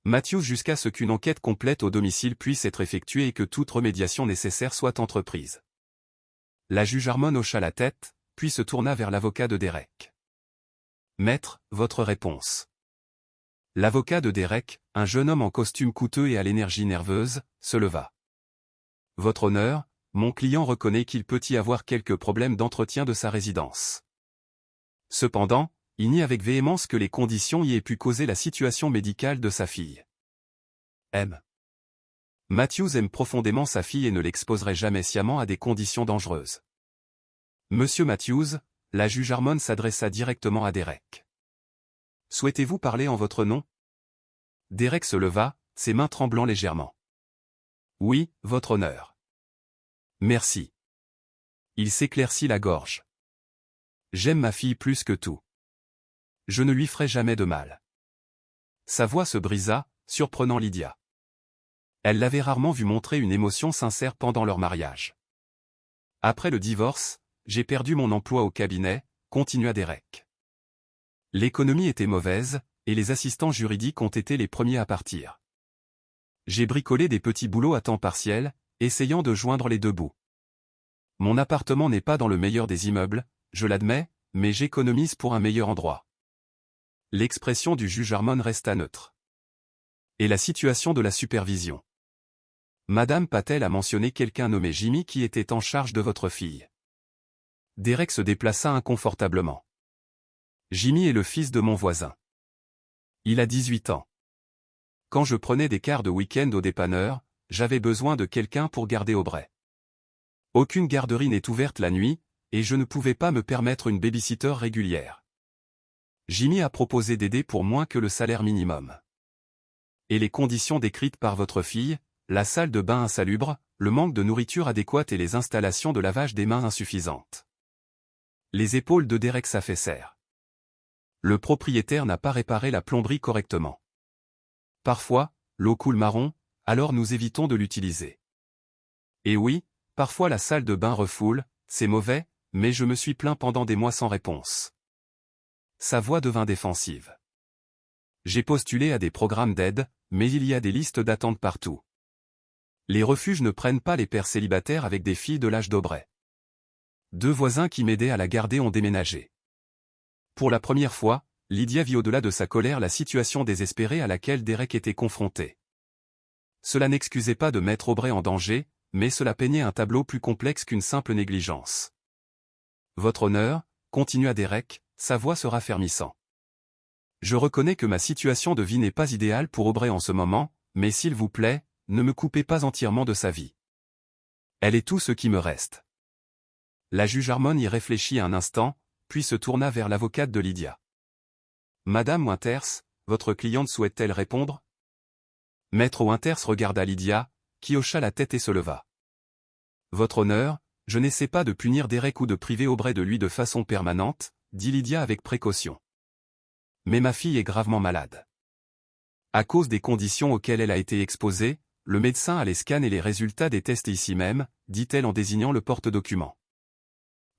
A: Matthews jusqu'à ce qu'une enquête complète au domicile puisse être effectuée et que toute remédiation nécessaire soit entreprise. La juge Harmon hocha la tête, puis se tourna vers l'avocat de Derek. Maître, votre réponse. L'avocat de Derek, un jeune homme en costume coûteux et à l'énergie nerveuse, se leva. Votre honneur, mon client reconnaît qu'il peut y avoir quelques problèmes d'entretien de sa résidence. Cependant, il nie avec véhémence que les conditions y aient pu causer la situation médicale de sa fille. M. Matthews aime profondément sa fille et ne l'exposerait jamais sciemment à des conditions dangereuses. Monsieur Matthews, la juge Harmon s'adressa directement à Derek. Souhaitez-vous parler en votre nom? Derek se leva, ses mains tremblant légèrement. Oui, votre honneur. Merci. Il s'éclaircit la gorge. J'aime ma fille plus que tout. Je ne lui ferai jamais de mal. Sa voix se brisa, surprenant Lydia. Elle l'avait rarement vu montrer une émotion sincère pendant leur mariage. Après le divorce, j'ai perdu mon emploi au cabinet, continua Derek. L'économie était mauvaise, et les assistants juridiques ont été les premiers à partir. J'ai bricolé des petits boulots à temps partiel, essayant de joindre les deux bouts. Mon appartement n'est pas dans le meilleur des immeubles, je l'admets, mais j'économise pour un meilleur endroit. L'expression du juge Harmon resta neutre. Et la situation de la supervision. Madame Patel a mentionné quelqu'un nommé Jimmy qui était en charge de votre fille. Derek se déplaça inconfortablement. Jimmy est le fils de mon voisin. Il a 18 ans. Quand je prenais des quarts de week-end au dépanneur, j'avais besoin de quelqu'un pour garder Aubrey. Aucune garderie n'est ouverte la nuit, et je ne pouvais pas me permettre une babysitter régulière. Jimmy a proposé d'aider pour moins que le salaire minimum. Et les conditions décrites par votre fille, la salle de bain insalubre, le manque de nourriture adéquate et les installations de lavage des mains insuffisantes. Les épaules de Derek s'affaissèrent. Le propriétaire n'a pas réparé la plomberie correctement. Parfois, l'eau coule marron, alors nous évitons de l'utiliser. Et oui, parfois la salle de bain refoule, c'est mauvais, mais je me suis plaint pendant des mois sans réponse. Sa voix devint défensive. J'ai postulé à des programmes d'aide, mais il y a des listes d'attente partout. Les refuges ne prennent pas les pères célibataires avec des filles de l'âge d'Aubrey. 2 voisins qui m'aidaient à la garder ont déménagé. Pour la première fois, Lydia vit au-delà de sa colère la situation désespérée à laquelle Derek était confronté. Cela n'excusait pas de mettre Aubrey en danger, mais cela peignait un tableau plus complexe qu'une simple négligence. Votre honneur, continua Derek, sa voix se raffermissant. Je reconnais que ma situation de vie n'est pas idéale pour Aubrey en ce moment, mais s'il vous plaît, ne me coupez pas entièrement de sa vie. Elle est tout ce qui me reste. La juge Harmon y réfléchit un instant, puis se tourna vers l'avocate de Lydia. Madame Winters, votre cliente souhaite-t-elle répondre? Maître Winters regarda Lydia, qui hocha la tête et se leva. Votre honneur, je n'essaie pas de punir Derek ou de priver Aubrey de lui de façon permanente, dit Lydia avec précaution. Mais ma fille est gravement malade. À cause des conditions auxquelles elle a été exposée, le médecin a les scans et les résultats des tests ici même, dit-elle en désignant le porte-document.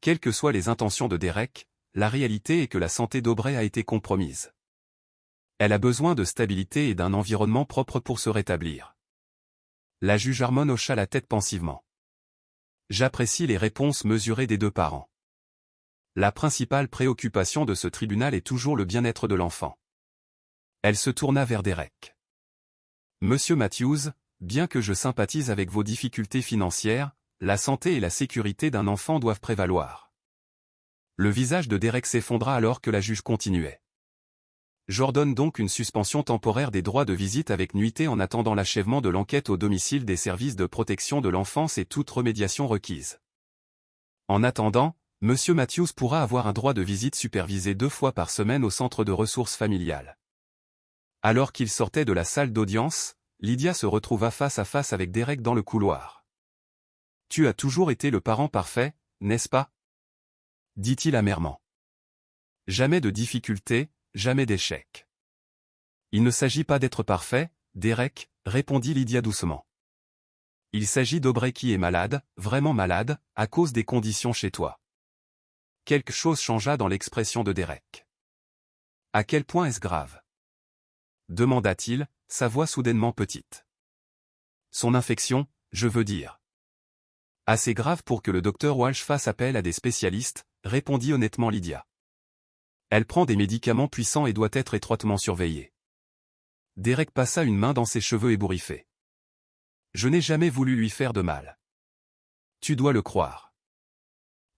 A: Quelles que soient les intentions de Derek, la réalité est que la santé d'Aubrey a été compromise. Elle a besoin de stabilité et d'un environnement propre pour se rétablir. La juge Harmon hocha la tête pensivement. J'apprécie les réponses mesurées des deux parents. La principale préoccupation de ce tribunal est toujours le bien-être de l'enfant. Elle se tourna vers Derek. Monsieur Matthews, bien que je sympathise avec vos difficultés financières, la santé et la sécurité d'un enfant doivent prévaloir. Le visage de Derek s'effondra alors que la juge continuait. J'ordonne donc une suspension temporaire des droits de visite avec nuitée en attendant l'achèvement de l'enquête au domicile des services de protection de l'enfance et toute remédiation requise. En attendant, Monsieur Matthews pourra avoir un droit de visite supervisé 2 fois par semaine au centre de ressources familiales. Alors qu'il sortait de la salle d'audience, Lydia se retrouva face à face avec Derek dans le couloir. « Tu as toujours été le parent parfait, n'est-ce pas ?» dit-il amèrement. « Jamais de difficultés, jamais d'échec. »« Il ne s'agit pas d'être parfait, Derek, » répondit Lydia doucement. « Il s'agit d'Aubrey qui est malade, vraiment malade, à cause des conditions chez toi. » Quelque chose changea dans l'expression de Derek. « À quel point est-ce grave ?» demanda-t-il, sa voix soudainement petite. « Son infection, je veux dire. »« Assez grave pour que le docteur Walsh fasse appel à des spécialistes, » répondit honnêtement Lydia. « Elle prend des médicaments puissants et doit être étroitement surveillée. » Derek passa une main dans ses cheveux ébouriffés. « Je n'ai jamais voulu lui faire de mal. Tu dois le croire.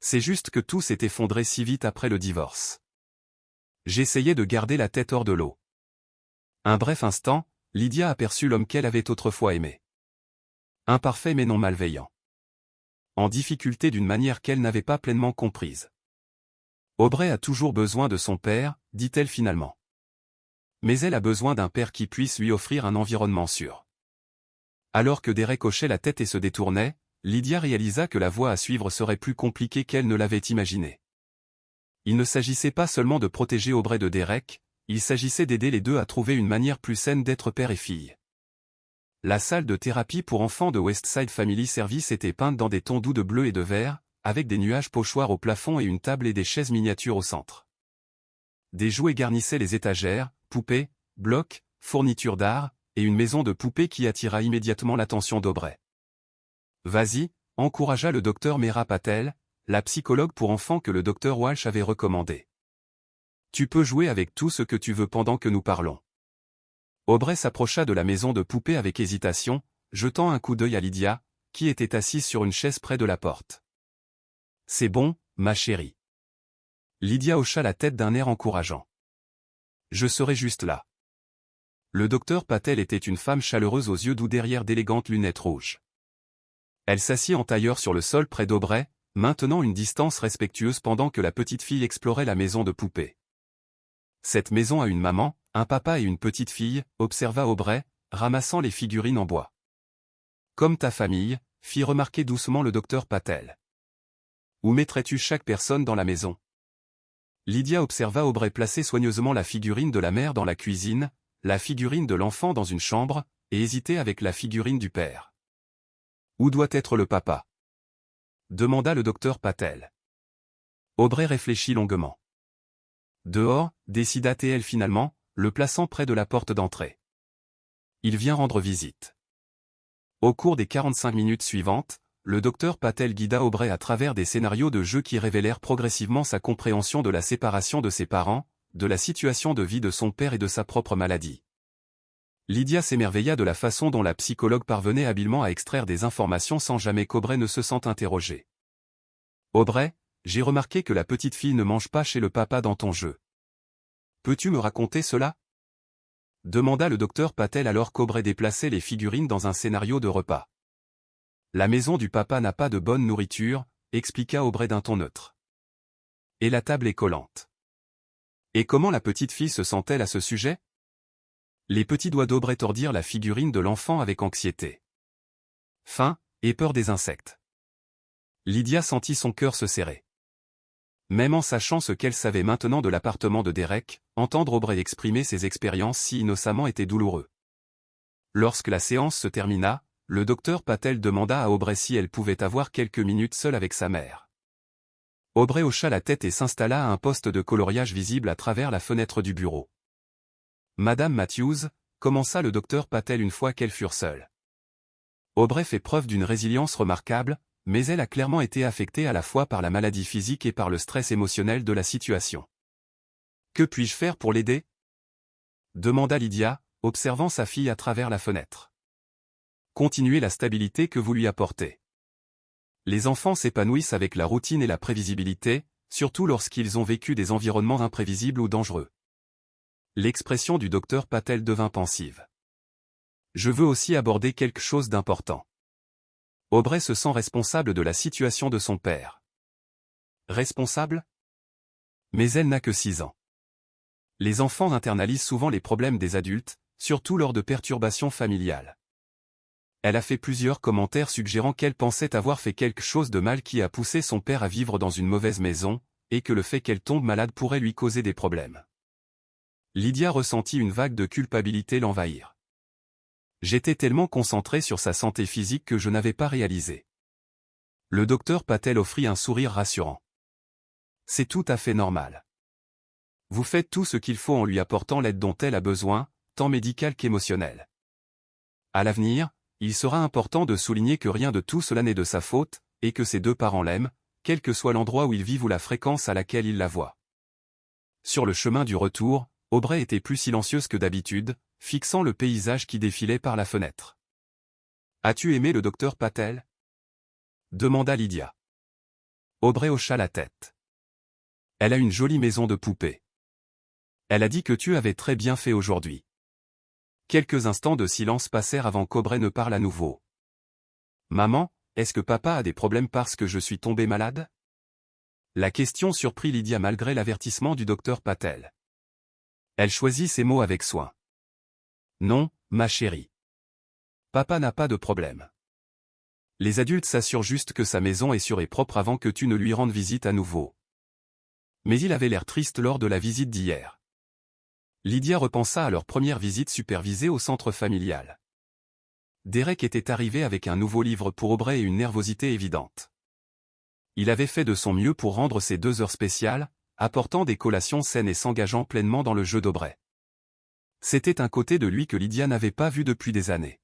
A: C'est juste que tout s'est effondré si vite après le divorce. J'essayais de garder la tête hors de l'eau. » Un bref instant, Lydia aperçut l'homme qu'elle avait autrefois aimé. Imparfait mais non malveillant. En difficulté d'une manière qu'elle n'avait pas pleinement comprise. Aubrey a toujours besoin de son père, dit-elle finalement. Mais elle a besoin d'un père qui puisse lui offrir un environnement sûr. Alors que Derek hochait la tête et se détournait, Lydia réalisa que la voie à suivre serait plus compliquée qu'elle ne l'avait imaginé. Il ne s'agissait pas seulement de protéger Aubrey de Derek, il s'agissait d'aider les deux à trouver une manière plus saine d'être père et fille. La salle de thérapie pour enfants de Westside Family Service était peinte dans des tons doux de bleu et de vert, avec des nuages pochoirs au plafond et une table et des chaises miniatures au centre. Des jouets garnissaient les étagères, poupées, blocs, fournitures d'art, et une maison de poupées qui attira immédiatement l'attention d'Aubrey. « Vas-y », encouragea le docteur Meera Patel, la psychologue pour enfants que le docteur Walsh avait recommandé. « Tu peux jouer avec tout ce que tu veux pendant que nous parlons. » Aubrey s'approcha de la maison de poupées avec hésitation, jetant un coup d'œil à Lydia, qui était assise sur une chaise près de la porte. « C'est bon, ma chérie. » Lydia hocha la tête d'un air encourageant. « Je serai juste là. » Le docteur Patel était une femme chaleureuse aux yeux doux derrière d'élégantes lunettes rouges. Elle s'assit en tailleur sur le sol près d'Aubrey, maintenant une distance respectueuse pendant que la petite fille explorait la maison de poupées. « Cette maison a une maman, un papa et une petite fille, » observa Aubrey, ramassant les figurines en bois. « Comme ta famille, » fit remarquer doucement le docteur Patel. « Où mettrais-tu chaque personne dans la maison ?» Lydia observa Aubrey placer soigneusement la figurine de la mère dans la cuisine, la figurine de l'enfant dans une chambre, et hésiter avec la figurine du père. « Où doit être le papa ?» demanda le docteur Patel. Aubrey réfléchit longuement. « Dehors, » décida-t-elle finalement, le plaçant près de la porte d'entrée. « Il vient rendre visite. » Au cours des 45 minutes suivantes, le docteur Patel guida Aubrey à travers des scénarios de jeu qui révélèrent progressivement sa compréhension de la séparation de ses parents, de la situation de vie de son père et de sa propre maladie. Lydia s'émerveilla de la façon dont la psychologue parvenait habilement à extraire des informations sans jamais qu'Aubrey ne se sente interrogé. « Aubrey, j'ai remarqué que la petite fille ne mange pas chez le papa dans ton jeu. Peux-tu me raconter cela ?» demanda le docteur Patel alors qu'Aubrey déplaçait les figurines dans un scénario de repas. « La maison du papa n'a pas de bonne nourriture, » expliqua Aubrey d'un ton neutre. « Et la table est collante. » Et comment la petite fille se sent-elle à ce sujet ? Les petits doigts d'Aubrey tordirent la figurine de l'enfant avec anxiété. Faim, et peur des insectes. Lydia sentit son cœur se serrer. Même en sachant ce qu'elle savait maintenant de l'appartement de Derek, entendre Aubrey exprimer ses expériences si innocemment était douloureux. Lorsque la séance se termina, le docteur Patel demanda à Aubrey si elle pouvait avoir quelques minutes seule avec sa mère. Aubrey hocha la tête et s'installa à un poste de coloriage visible à travers la fenêtre du bureau. Madame Matthews, commença le docteur Patel une fois qu'elles furent seules. Aubrey fait preuve d'une résilience remarquable, mais elle a clairement été affectée à la fois par la maladie physique et par le stress émotionnel de la situation. Que puis-je faire pour l'aider? Demanda Lydia, observant sa fille à travers la fenêtre. Continuez la stabilité que vous lui apportez. Les enfants s'épanouissent avec la routine et la prévisibilité, surtout lorsqu'ils ont vécu des environnements imprévisibles ou dangereux. L'expression du docteur Patel devint pensive. Je veux aussi aborder quelque chose d'important. Aubrey se sent responsable de la situation de son père. Responsable? Mais elle n'a que 6 ans. Les enfants internalisent souvent les problèmes des adultes, surtout lors de perturbations familiales. Elle a fait plusieurs commentaires suggérant qu'elle pensait avoir fait quelque chose de mal qui a poussé son père à vivre dans une mauvaise maison, et que le fait qu'elle tombe malade pourrait lui causer des problèmes. Lydia ressentit une vague de culpabilité l'envahir. J'étais tellement concentré sur sa santé physique que je n'avais pas réalisé. Le docteur Patel offrit un sourire rassurant. C'est tout à fait normal. Vous faites tout ce qu'il faut en lui apportant l'aide dont elle a besoin, tant médicale qu'émotionnelle. À l'avenir, il sera important de souligner que rien de tout cela n'est de sa faute, et que ses 2 parents l'aiment, quel que soit l'endroit où ils vivent ou la fréquence à laquelle ils la voient. Sur le chemin du retour, Aubrey était plus silencieuse que d'habitude, fixant le paysage qui défilait par la fenêtre. « As-tu aimé le docteur Patel » demanda Lydia. Aubrey hocha la tête. « Elle a une jolie maison de poupée. Elle a dit que tu avais très bien fait aujourd'hui. » Quelques instants de silence passèrent avant qu'Aubrey ne parle à nouveau. « Maman, est-ce que papa a des problèmes parce que je suis tombée malade ?» La question surprit Lydia malgré l'avertissement du docteur Patel. Elle choisit ses mots avec soin. « Non, ma chérie. Papa n'a pas de problème. Les adultes s'assurent juste que sa maison est sûre et propre avant que tu ne lui rendes visite à nouveau. » Mais il avait l'air triste lors de la visite d'hier. Lydia repensa à leur première visite supervisée au centre familial. Derek était arrivé avec un nouveau livre pour Aubrey et une nervosité évidente. Il avait fait de son mieux pour rendre ces 2 heures spéciales, apportant des collations saines et s'engageant pleinement dans le jeu d'Aubrey. C'était un côté de lui que Lydia n'avait pas vu depuis des années.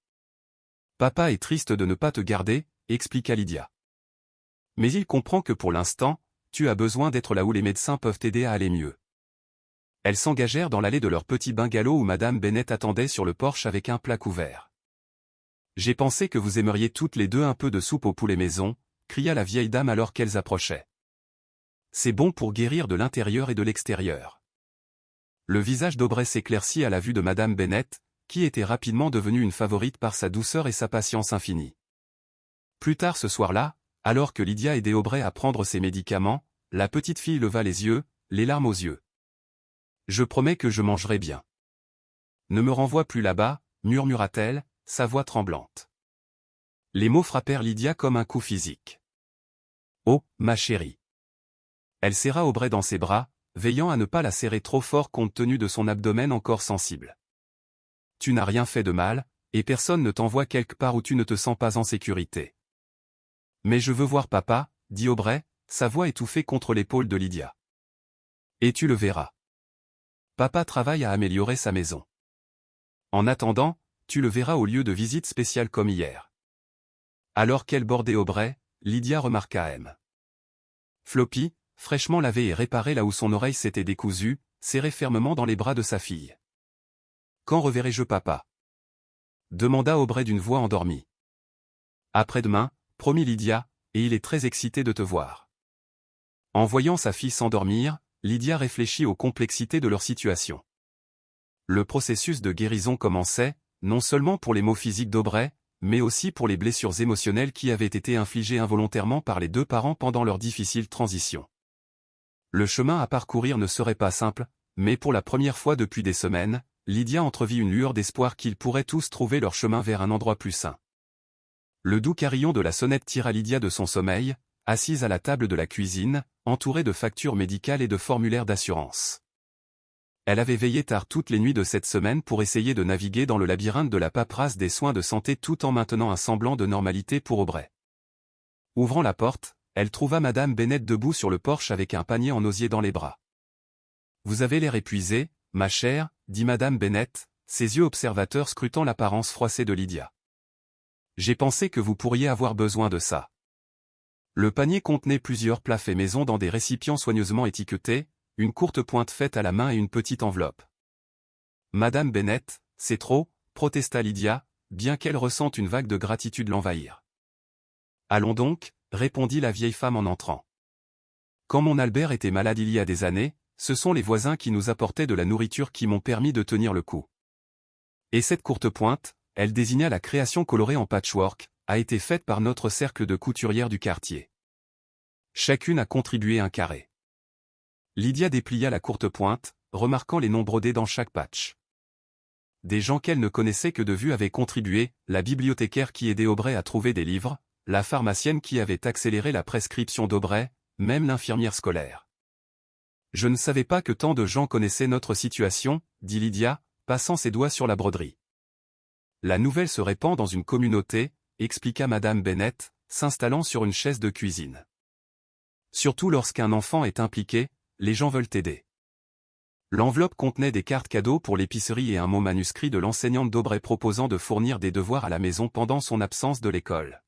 A: « Papa est triste de ne pas te garder, » expliqua Lydia. « Mais il comprend que pour l'instant, tu as besoin d'être là où les médecins peuvent t'aider à aller mieux. » Elles s'engagèrent dans l'allée de leur petit bungalow où Madame Bennett attendait sur le porche avec un plat couvert. « J'ai pensé que vous aimeriez toutes les 2 un peu de soupe au poulet maison, » cria la vieille dame alors qu'elles approchaient. « C'est bon pour guérir de l'intérieur et de l'extérieur. » Le visage d'Aubrey s'éclaircit à la vue de Madame Bennett, qui était rapidement devenue une favorite par sa douceur et sa patience infinie. Plus tard ce soir-là, alors que Lydia aidait Aubrey à prendre ses médicaments, la petite fille leva les yeux, les larmes aux yeux. « Je promets que je mangerai bien. Ne me renvoie plus là-bas, » murmura-t-elle, sa voix tremblante. Les mots frappèrent Lydia comme un coup physique. « Oh, ma chérie !» Elle serra Aubrey dans ses bras, veillant à ne pas la serrer trop fort compte tenu de son abdomen encore sensible. « Tu n'as rien fait de mal, et personne ne t'envoie quelque part où tu ne te sens pas en sécurité. »« Mais je veux voir papa, » dit Aubrey, sa voix étouffée contre l'épaule de Lydia. « Et tu le verras. Papa travaille à améliorer sa maison. En attendant, tu le verras au lieu de visite spéciale comme hier. » Alors qu'elle bordait Aubrey, Lydia remarqua M. Floppy, fraîchement lavé et réparé là où son oreille s'était décousue, serré fermement dans les bras de sa fille. « Quand reverrai-je papa » demanda Aubrey d'une voix endormie. « Après-demain, promit Lydia, et il est très excité de te voir. » En voyant sa fille s'endormir, Lydia réfléchit aux complexités de leur situation. Le processus de guérison commençait, non seulement pour les maux physiques d'Aubrey, mais aussi pour les blessures émotionnelles qui avaient été infligées involontairement par les 2 parents pendant leur difficile transition. Le chemin à parcourir ne serait pas simple, mais pour la première fois depuis des semaines, Lydia entrevit une lueur d'espoir qu'ils pourraient tous trouver leur chemin vers un endroit plus sain. Le doux carillon de la sonnette tira Lydia de son sommeil, assise à la table de la cuisine, entourée de factures médicales et de formulaires d'assurance. Elle avait veillé tard toutes les nuits de cette semaine pour essayer de naviguer dans le labyrinthe de la paperasse des soins de santé tout en maintenant un semblant de normalité pour Aubrey. Ouvrant la porte, elle trouva Madame Bennett debout sur le porche avec un panier en osier dans les bras. « Vous avez l'air épuisée, ma chère, » dit Madame Bennet, ses yeux observateurs scrutant l'apparence froissée de Lydia. J'ai pensé que vous pourriez avoir besoin de ça. Le panier contenait plusieurs plats faits maison dans des récipients soigneusement étiquetés, une courte pointe faite à la main et une petite enveloppe. Madame Bennet, c'est trop, protesta Lydia, bien qu'elle ressente une vague de gratitude l'envahir. Allons donc, répondit la vieille femme en entrant. Quand mon Albert était malade il y a des années, ce sont les voisins qui nous apportaient de la nourriture qui m'ont permis de tenir le coup. Et cette courte pointe, elle désigna la création colorée en patchwork, a été faite par notre cercle de couturières du quartier. Chacune a contribué un carré. Lydia déplia la courte pointe, remarquant les noms brodés dans chaque patch. Des gens qu'elle ne connaissait que de vue avaient contribué, la bibliothécaire qui aidait Aubrey à trouver des livres, la pharmacienne qui avait accéléré la prescription d'Aubrey, même l'infirmière scolaire. Je ne savais pas que tant de gens connaissaient notre situation, dit Lydia, passant ses doigts sur la broderie. La nouvelle se répand dans une communauté, expliqua Madame Bennet, s'installant sur une chaise de cuisine. Surtout lorsqu'un enfant est impliqué, les gens veulent aider. L'enveloppe contenait des cartes cadeaux pour l'épicerie et un mot manuscrit de l'enseignante d'Aubrey proposant de fournir des devoirs à la maison pendant son absence de l'école.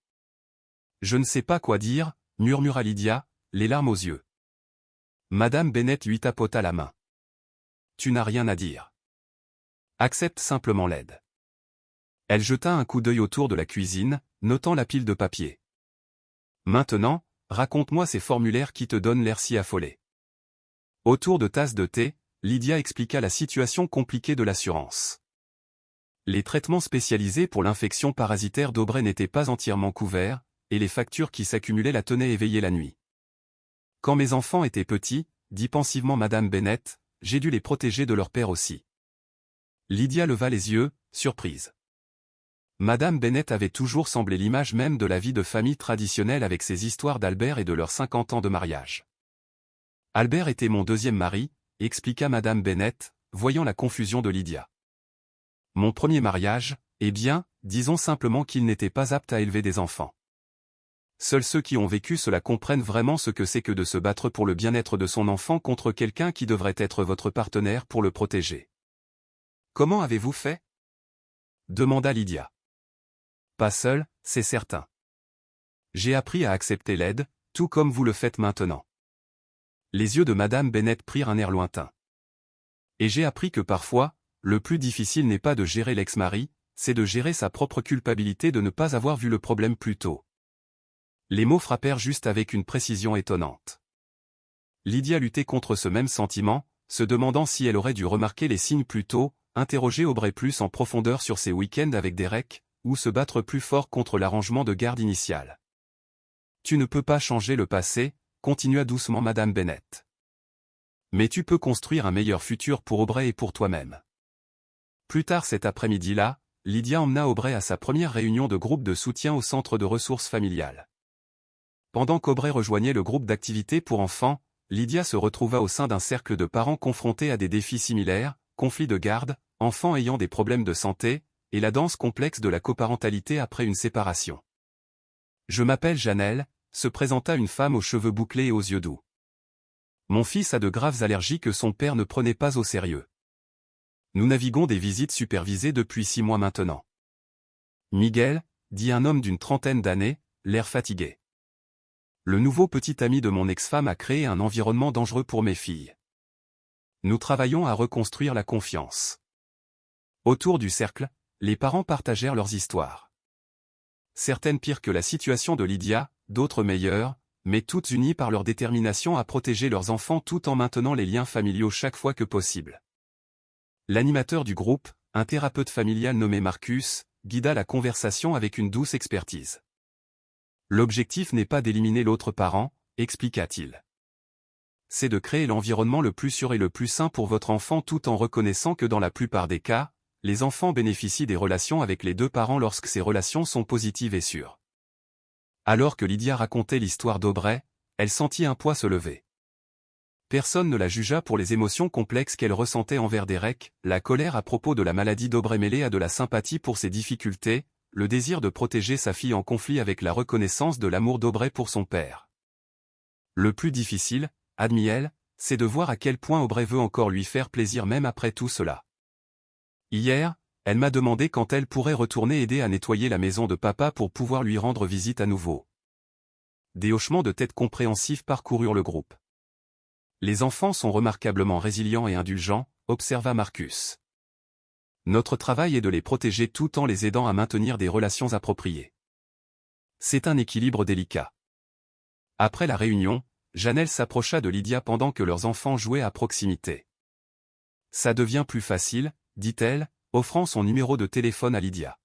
A: Je ne sais pas quoi dire, murmura Lydia, les larmes aux yeux. Madame Bennet lui tapota la main. Tu n'as rien à dire. Accepte simplement l'aide. Elle jeta un coup d'œil autour de la cuisine, notant la pile de papier. Maintenant, raconte-moi ces formulaires qui te donnent l'air si affolé. Autour de tasses de thé, Lydia expliqua la situation compliquée de l'assurance. Les traitements spécialisés pour l'infection parasitaire d'Aubrey n'étaient pas entièrement couverts, et les factures qui s'accumulaient la tenaient éveillée la nuit. Quand mes enfants étaient petits, dit pensivement Madame Bennet, j'ai dû les protéger de leur père aussi. Lydia leva les yeux, surprise. Madame Bennet avait toujours semblé l'image même de la vie de famille traditionnelle avec ses histoires d'Albert et de leurs 50 ans de mariage. Albert était mon deuxième mari, expliqua Madame Bennet, voyant la confusion de Lydia. Mon premier mariage, eh bien, disons simplement qu'il n'était pas apte à élever des enfants. Seuls ceux qui ont vécu cela comprennent vraiment ce que c'est que de se battre pour le bien-être de son enfant contre quelqu'un qui devrait être votre partenaire pour le protéger. Comment avez-vous fait ? Demanda Lydia. Pas seul, c'est certain. J'ai appris à accepter l'aide, tout comme vous le faites maintenant. Les yeux de Madame Bennet prirent un air lointain. Et j'ai appris que parfois, le plus difficile n'est pas de gérer l'ex-mari, c'est de gérer sa propre culpabilité de ne pas avoir vu le problème plus tôt. Les mots frappèrent juste avec une précision étonnante. Lydia luttait contre ce même sentiment, se demandant si elle aurait dû remarquer les signes plus tôt, interroger Aubrey plus en profondeur sur ses week-ends avec Derek, ou se battre plus fort contre l'arrangement de garde initial. Tu ne peux pas changer le passé, continua doucement Madame Bennet. Mais tu peux construire un meilleur futur pour Aubrey et pour toi-même. Plus tard cet après-midi-là, Lydia emmena Aubrey à sa première réunion de groupe de soutien au centre de ressources familiales. Pendant qu'Aubrey rejoignait le groupe d'activités pour enfants, Lydia se retrouva au sein d'un cercle de parents confrontés à des défis similaires, conflits de garde, enfants ayant des problèmes de santé, et la danse complexe de la coparentalité après une séparation. Je m'appelle Janelle, se présenta une femme aux cheveux bouclés et aux yeux doux. Mon fils a de graves allergies que son père ne prenait pas au sérieux. Nous naviguons des visites supervisées depuis 6 mois maintenant. Miguel, dit un homme d'une trentaine d'années, l'air fatigué. Le nouveau petit ami de mon ex-femme a créé un environnement dangereux pour mes filles. Nous travaillons à reconstruire la confiance. Autour du cercle, les parents partagèrent leurs histoires. Certaines pires que la situation de Lydia, d'autres meilleures, mais toutes unies par leur détermination à protéger leurs enfants tout en maintenant les liens familiaux chaque fois que possible. L'animateur du groupe, un thérapeute familial nommé Marcus, guida la conversation avec une douce expertise. L'objectif n'est pas d'éliminer l'autre parent, expliqua-t-il. C'est de créer l'environnement le plus sûr et le plus sain pour votre enfant tout en reconnaissant que dans la plupart des cas, les enfants bénéficient des relations avec les deux parents lorsque ces relations sont positives et sûres. Alors que Lydia racontait l'histoire d'Aubrey, elle sentit un poids se lever. Personne ne la jugea pour les émotions complexes qu'elle ressentait envers Derek, la colère à propos de la maladie d'Aubrey mêlée à de la sympathie pour ses difficultés, le désir de protéger sa fille en conflit avec la reconnaissance de l'amour d'Aubrey pour son père. Le plus difficile, admit-elle, c'est de voir à quel point Aubrey veut encore lui faire plaisir même après tout cela. Hier, elle m'a demandé quand elle pourrait retourner aider à nettoyer la maison de papa pour pouvoir lui rendre visite à nouveau. Des hochements de tête compréhensifs parcoururent le groupe. Les enfants sont remarquablement résilients et indulgents, observa Marcus. Notre travail est de les protéger tout en les aidant à maintenir des relations appropriées. C'est un équilibre délicat. Après la réunion, Janelle s'approcha de Lydia pendant que leurs enfants jouaient à proximité. Ça devient plus facile, dit-elle, offrant son numéro de téléphone à Lydia.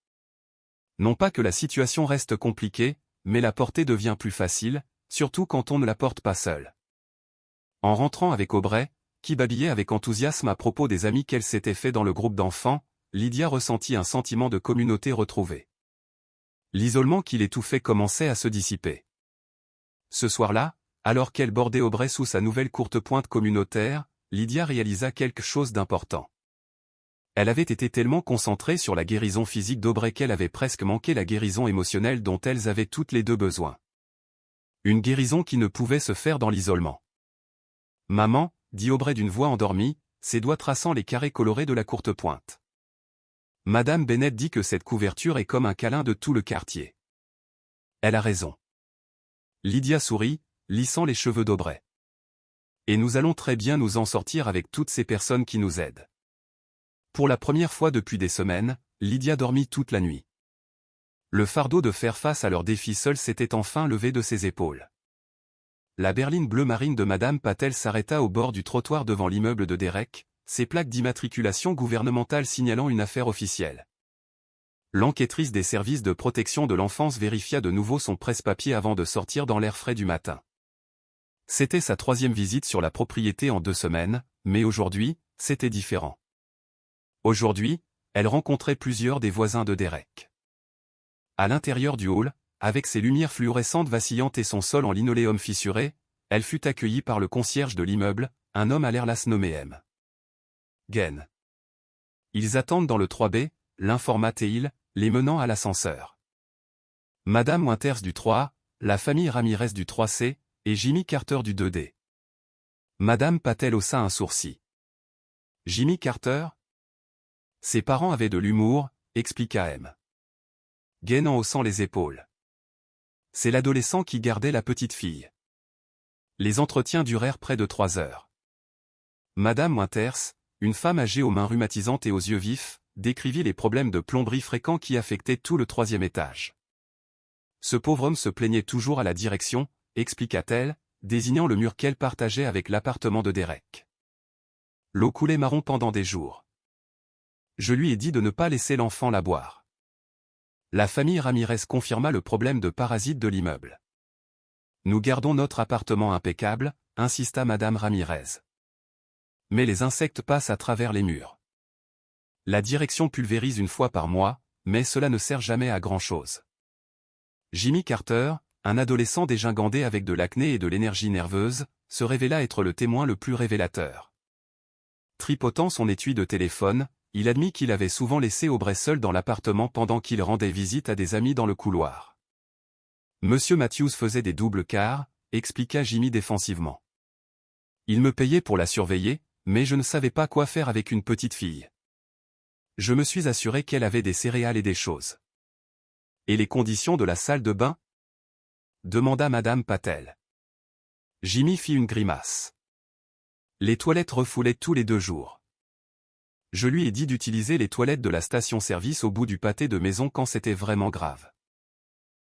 A: Non pas que la situation reste compliquée, mais la portée devient plus facile, surtout quand on ne la porte pas seul. En rentrant avec Aubrey, qui babillait avec enthousiasme à propos des amis qu'elle s'était fait dans le groupe d'enfants, Lydia ressentit un sentiment de communauté retrouvée. L'isolement qui l'étouffait commençait à se dissiper. Ce soir-là, alors qu'elle bordait Aubrey sous sa nouvelle courte pointe communautaire, Lydia réalisa quelque chose d'important. Elle avait été tellement concentrée sur la guérison physique d'Aubrey qu'elle avait presque manqué la guérison émotionnelle dont elles avaient toutes les deux besoin. Une guérison qui ne pouvait se faire dans l'isolement. « Maman », dit Aubrey d'une voix endormie, ses doigts traçant les carrés colorés de la courte pointe. Madame Bennett dit que cette couverture est comme un câlin de tout le quartier. Elle a raison. Lydia sourit, lissant les cheveux d'Aubrey. Et nous allons très bien nous en sortir avec toutes ces personnes qui nous aident. Pour la première fois depuis des semaines, Lydia dormit toute la nuit. Le fardeau de faire face à leurs défis seul s'était enfin levé de ses épaules. La berline bleu marine de Madame Patel s'arrêta au bord du trottoir devant l'immeuble de Derek, ses plaques d'immatriculation gouvernementale signalant une affaire officielle. L'enquêtrice des services de protection de l'enfance vérifia de nouveau son presse-papier avant de sortir dans l'air frais du matin. C'était sa 3e visite sur la propriété en 2 semaines, mais aujourd'hui, c'était différent. Aujourd'hui, elle rencontrait plusieurs des voisins de Derek. À l'intérieur du hall, avec ses lumières fluorescentes vacillantes et son sol en linoléum fissuré, elle fut accueillie par le concierge de l'immeuble, un homme à l'air las nommé M. Gen. Ils attendent dans le 3B, l'informa Théil, les menant à l'ascenseur. Madame Winters du 3A, la famille Ramirez du 3C, et Jimmy Carter du 2D. Madame Patel haussa un sourcil. Jimmy Carter? Ses parents avaient de l'humour, expliqua M. Gen en haussant les épaules. C'est l'adolescent qui gardait la petite fille. Les entretiens durèrent près de 3 heures. Madame Winters, une femme âgée aux mains rhumatisantes et aux yeux vifs, décrivit les problèmes de plomberie fréquents qui affectaient tout le 3e étage. Ce pauvre homme se plaignait toujours à la direction, expliqua-t-elle, désignant le mur qu'elle partageait avec l'appartement de Derek. L'eau coulait marron pendant des jours. Je lui ai dit de ne pas laisser l'enfant la boire. La famille Ramirez confirma le problème de parasites de l'immeuble. Nous gardons notre appartement impeccable, insista Madame Ramirez. Mais les insectes passent à travers les murs. La direction pulvérise une fois par mois, mais cela ne sert jamais à grand-chose. Jimmy Carter, un adolescent dégingandé avec de l'acné et de l'énergie nerveuse, se révéla être le témoin le plus révélateur. Tripotant son étui de téléphone, il admit qu'il avait souvent laissé Aubrey seul dans l'appartement pendant qu'il rendait visite à des amis dans le couloir. Monsieur Matthews faisait des doubles quarts, expliqua Jimmy défensivement. Il me payait pour la surveiller, mais je ne savais pas quoi faire avec une petite fille. Je me suis assuré qu'elle avait des céréales et des choses. Et les conditions de la salle de bain? Demanda Madame Patel. Jimmy fit une grimace. Les toilettes refoulaient tous les 2 jours. Je lui ai dit d'utiliser les toilettes de la station-service au bout du pâté de maison quand c'était vraiment grave.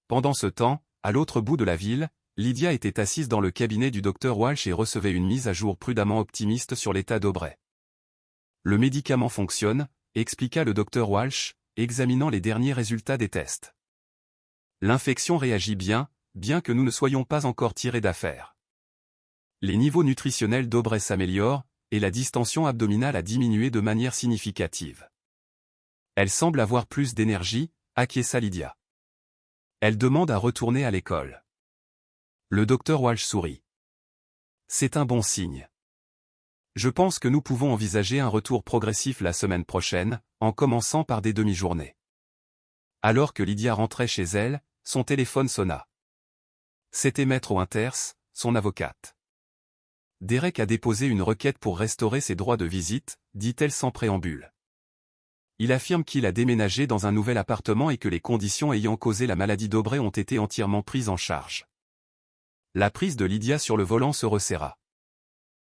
A: Pendant ce temps, à l'autre bout de la ville, Lydia était assise dans le cabinet du docteur Walsh et recevait une mise à jour prudemment optimiste sur l'état d'Aubrey. Le médicament fonctionne, expliqua le docteur Walsh, examinant les derniers résultats des tests. L'infection réagit bien que nous ne soyons pas encore tirés d'affaire. Les niveaux nutritionnels d'Aubrey s'améliorent, et la distension abdominale a diminué de manière significative. Elle semble avoir plus d'énergie, acquiesça Lydia. Elle demande à retourner à l'école. Le docteur Walsh sourit. C'est un bon signe. Je pense que nous pouvons envisager un retour progressif la semaine prochaine, en commençant par des demi-journées. Alors que Lydia rentrait chez elle, son téléphone sonna. C'était Maître Winters, son avocate. Derek a déposé une requête pour restaurer ses droits de visite, dit-elle sans préambule. Il affirme qu'il a déménagé dans un nouvel appartement et que les conditions ayant causé la maladie d'Aubrey ont été entièrement prises en charge. La prise de Lydia sur le volant se resserra.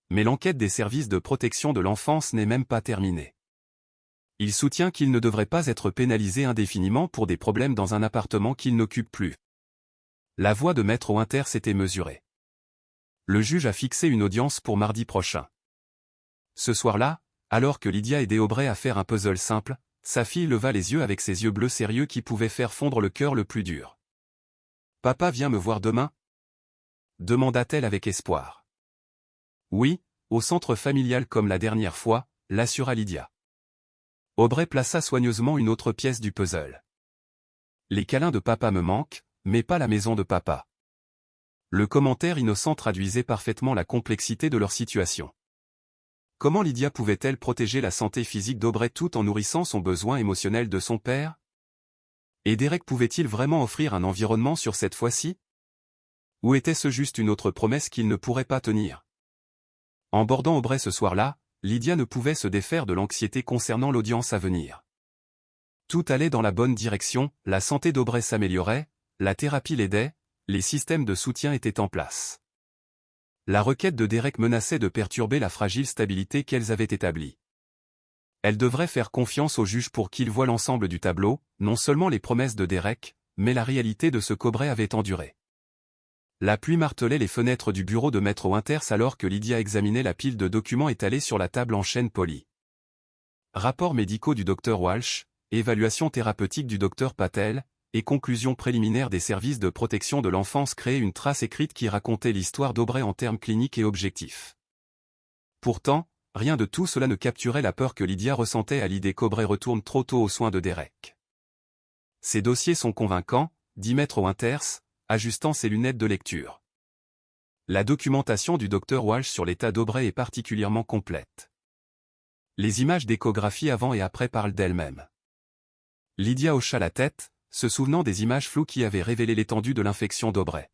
A: Mais l'enquête des services de protection de l'enfance n'est même pas terminée. Il soutient qu'il ne devrait pas être pénalisé indéfiniment pour des problèmes dans un appartement qu'il n'occupe plus. La voix de Maître Winter s'était mesurée. Le juge a fixé une audience pour mardi prochain. Ce soir-là, alors que Lydia aidait Aubrey à faire un puzzle simple, sa fille leva les yeux avec ses yeux bleus sérieux qui pouvaient faire fondre le cœur le plus dur. « Papa vient me voir demain ?» demanda-t-elle avec espoir. « Oui, au centre familial comme la dernière fois », l'assura Lydia. Aubrey plaça soigneusement une autre pièce du puzzle. « Les câlins de papa me manquent, mais pas la maison de papa. » Le commentaire innocent traduisait parfaitement la complexité de leur situation. Comment Lydia pouvait-elle protéger la santé physique d'Aubrey tout en nourrissant son besoin émotionnel de son père? Et Derek pouvait-il vraiment offrir un environnement sur cette fois-ci? Ou était-ce juste une autre promesse qu'il ne pourrait pas tenir? En bordant Aubrey ce soir-là, Lydia ne pouvait se défaire de l'anxiété concernant l'audience à venir. Tout allait dans la bonne direction, la santé d'Aubrey s'améliorait, la thérapie l'aidait, les systèmes de soutien étaient en place. La requête de Derek menaçait de perturber la fragile stabilité qu'elles avaient établie. Elle devrait faire confiance au juge pour qu'il voie l'ensemble du tableau, non seulement les promesses de Derek, mais la réalité de ce qu'Aubrey avait enduré. La pluie martelait les fenêtres du bureau de Maître Winters alors que Lydia examinait la pile de documents étalés sur la table en chaîne polie. Rapports médicaux du Dr Walsh, évaluation thérapeutique du Dr Patel, et conclusions préliminaires des services de protection de l'enfance créaient une trace écrite qui racontait l'histoire d'Aubrey en termes cliniques et objectifs. Pourtant, rien de tout cela ne capturait la peur que Lydia ressentait à l'idée qu'Aubrey retourne trop tôt aux soins de Derek. « Ces dossiers sont convaincants », dit Maître Winters, ajustant ses lunettes de lecture. La documentation du Dr Walsh sur l'état d'Aubrey est particulièrement complète. Les images d'échographie avant et après parlent d'elles-mêmes. Lydia hocha la tête, se souvenant des images floues qui avaient révélé l'étendue de l'infection d'Aubrey.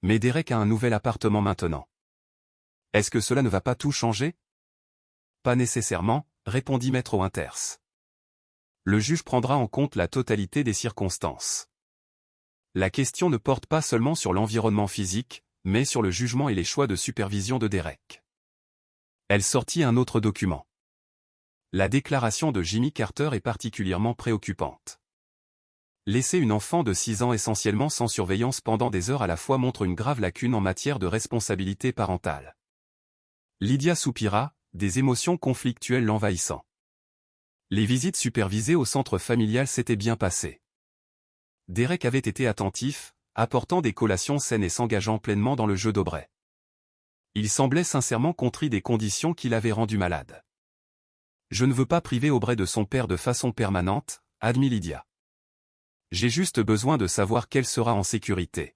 A: Mais Derek a un nouvel appartement maintenant. Est-ce que cela ne va pas tout changer? Pas nécessairement, répondit Maître Winters. Le juge prendra en compte la totalité des circonstances. La question ne porte pas seulement sur l'environnement physique, mais sur le jugement et les choix de supervision de Derek. Elle sortit un autre document. La déclaration de Jimmy Carter est particulièrement préoccupante. Laisser une enfant de 6 ans essentiellement sans surveillance pendant des heures à la fois montre une grave lacune en matière de responsabilité parentale. Lydia soupira, des émotions conflictuelles l'envahissant. Les visites supervisées au centre familial s'étaient bien passées. Derek avait été attentif, apportant des collations saines et s'engageant pleinement dans le jeu d'Aubrey. Il semblait sincèrement contrit des conditions qui l'avaient rendu malade. « Je ne veux pas priver Aubrey de son père de façon permanente », admit Lydia. « J'ai juste besoin de savoir qu'elle sera en sécurité. »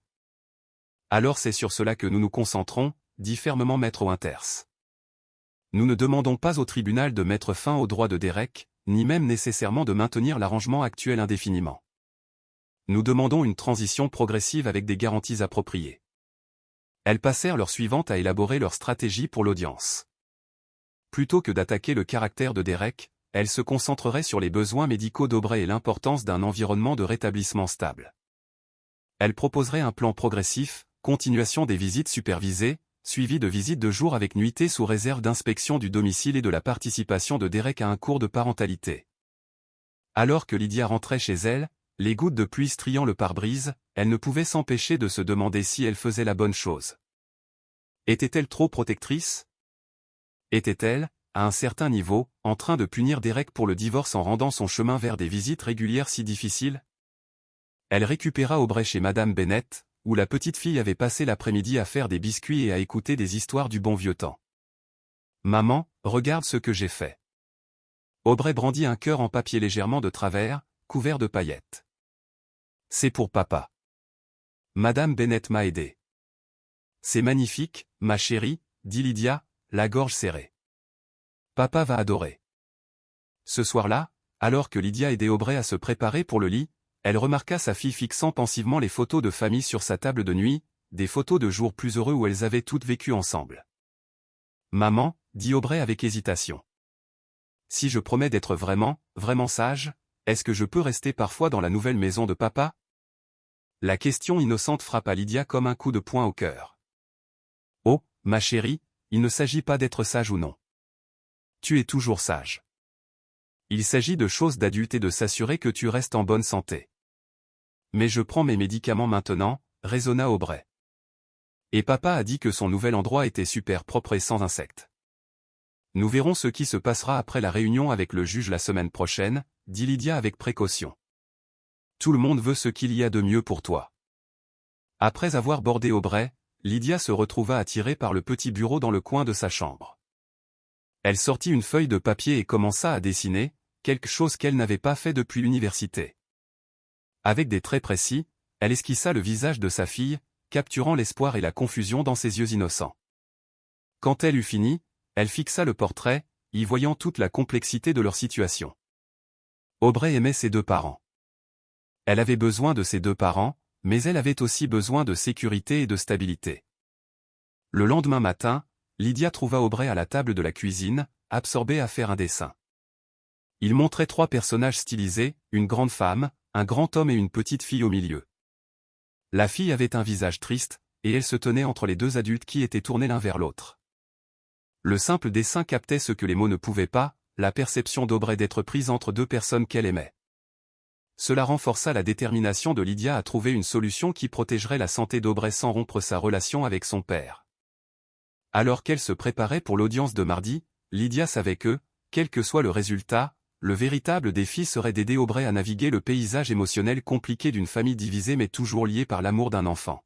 A: « Alors c'est sur cela que nous nous concentrons, » dit fermement Maître Winters. « Nous ne demandons pas au tribunal de mettre fin aux droits de Derek, ni même nécessairement de maintenir l'arrangement actuel indéfiniment. Nous demandons une transition progressive avec des garanties appropriées. » Elles passèrent l'heure suivante à élaborer leur stratégie pour l'audience. Plutôt que d'attaquer le caractère de Derek, elles se concentreraient sur les besoins médicaux d'Aubrey et l'importance d'un environnement de rétablissement stable. Elles proposeraient un plan progressif, continuation des visites supervisées, suivi de visites de jour avec nuitée sous réserve d'inspection du domicile et de la participation de Derek à un cours de parentalité. Alors que Lydia rentrait chez elle, les gouttes de pluie striant le pare-brise, elle ne pouvait s'empêcher de se demander si elle faisait la bonne chose. Était-elle trop protectrice? Était-elle, à un certain niveau, en train de punir Derek pour le divorce en rendant son chemin vers des visites régulières si difficiles? Elle récupéra Aubrey chez Madame Bennett, où la petite fille avait passé l'après-midi à faire des biscuits et à écouter des histoires du bon vieux temps. « Maman, regarde ce que j'ai fait. » Aubrey brandit un cœur en papier légèrement de travers, couvert de paillettes. « C'est pour papa. Madame Bennett m'a aidé. »« C'est magnifique, ma chérie, » dit Lydia, la gorge serrée. « Papa va adorer. » Ce soir-là, alors que Lydia aidait Aubrey à se préparer pour le lit, elle remarqua sa fille fixant pensivement les photos de famille sur sa table de nuit, des photos de jours plus heureux où elles avaient toutes vécu ensemble. « Maman, » dit Aubrey avec hésitation. Si je promets d'être vraiment, vraiment sage, est-ce que je peux rester parfois dans la nouvelle maison de papa? La question innocente frappa Lydia comme un coup de poing au cœur. Oh, ma chérie, il ne s'agit pas d'être sage ou non. Tu es toujours sage. Il s'agit de choses d'adultes et de s'assurer que tu restes en bonne santé. Mais je prends mes médicaments maintenant, raisonna Aubrey. Et papa a dit que son nouvel endroit était super propre et sans insectes. Nous verrons ce qui se passera après la réunion avec le juge la semaine prochaine, dit Lydia avec précaution. Tout le monde veut ce qu'il y a de mieux pour toi. Après avoir bordé Aubrey, Lydia se retrouva attirée par le petit bureau dans le coin de sa chambre. Elle sortit une feuille de papier et commença à dessiner, quelque chose qu'elle n'avait pas fait depuis l'université. Avec des traits précis, elle esquissa le visage de sa fille, capturant l'espoir et la confusion dans ses yeux innocents. Quand elle eut fini, elle fixa le portrait, y voyant toute la complexité de leur situation. Aubrey aimait ses deux parents. Elle avait besoin de ses deux parents, mais elle avait aussi besoin de sécurité et de stabilité. Le lendemain matin, Lydia trouva Aubrey à la table de la cuisine, absorbé à faire un dessin. Il montrait 3 personnages stylisés, une grande femme, un grand homme et une petite fille au milieu. La fille avait un visage triste, et elle se tenait entre les 2 adultes qui étaient tournés l'un vers l'autre. Le simple dessin captait ce que les mots ne pouvaient pas, la perception d'Aubrey d'être prise entre 2 personnes qu'elle aimait. Cela renforça la détermination de Lydia à trouver une solution qui protégerait la santé d'Aubrey sans rompre sa relation avec son père. Alors qu'elle se préparait pour l'audience de mardi, Lydia savait que, quel que soit le résultat, le véritable défi serait d'aider Aubrey à naviguer le paysage émotionnel compliqué d'une famille divisée mais toujours liée par l'amour d'un enfant.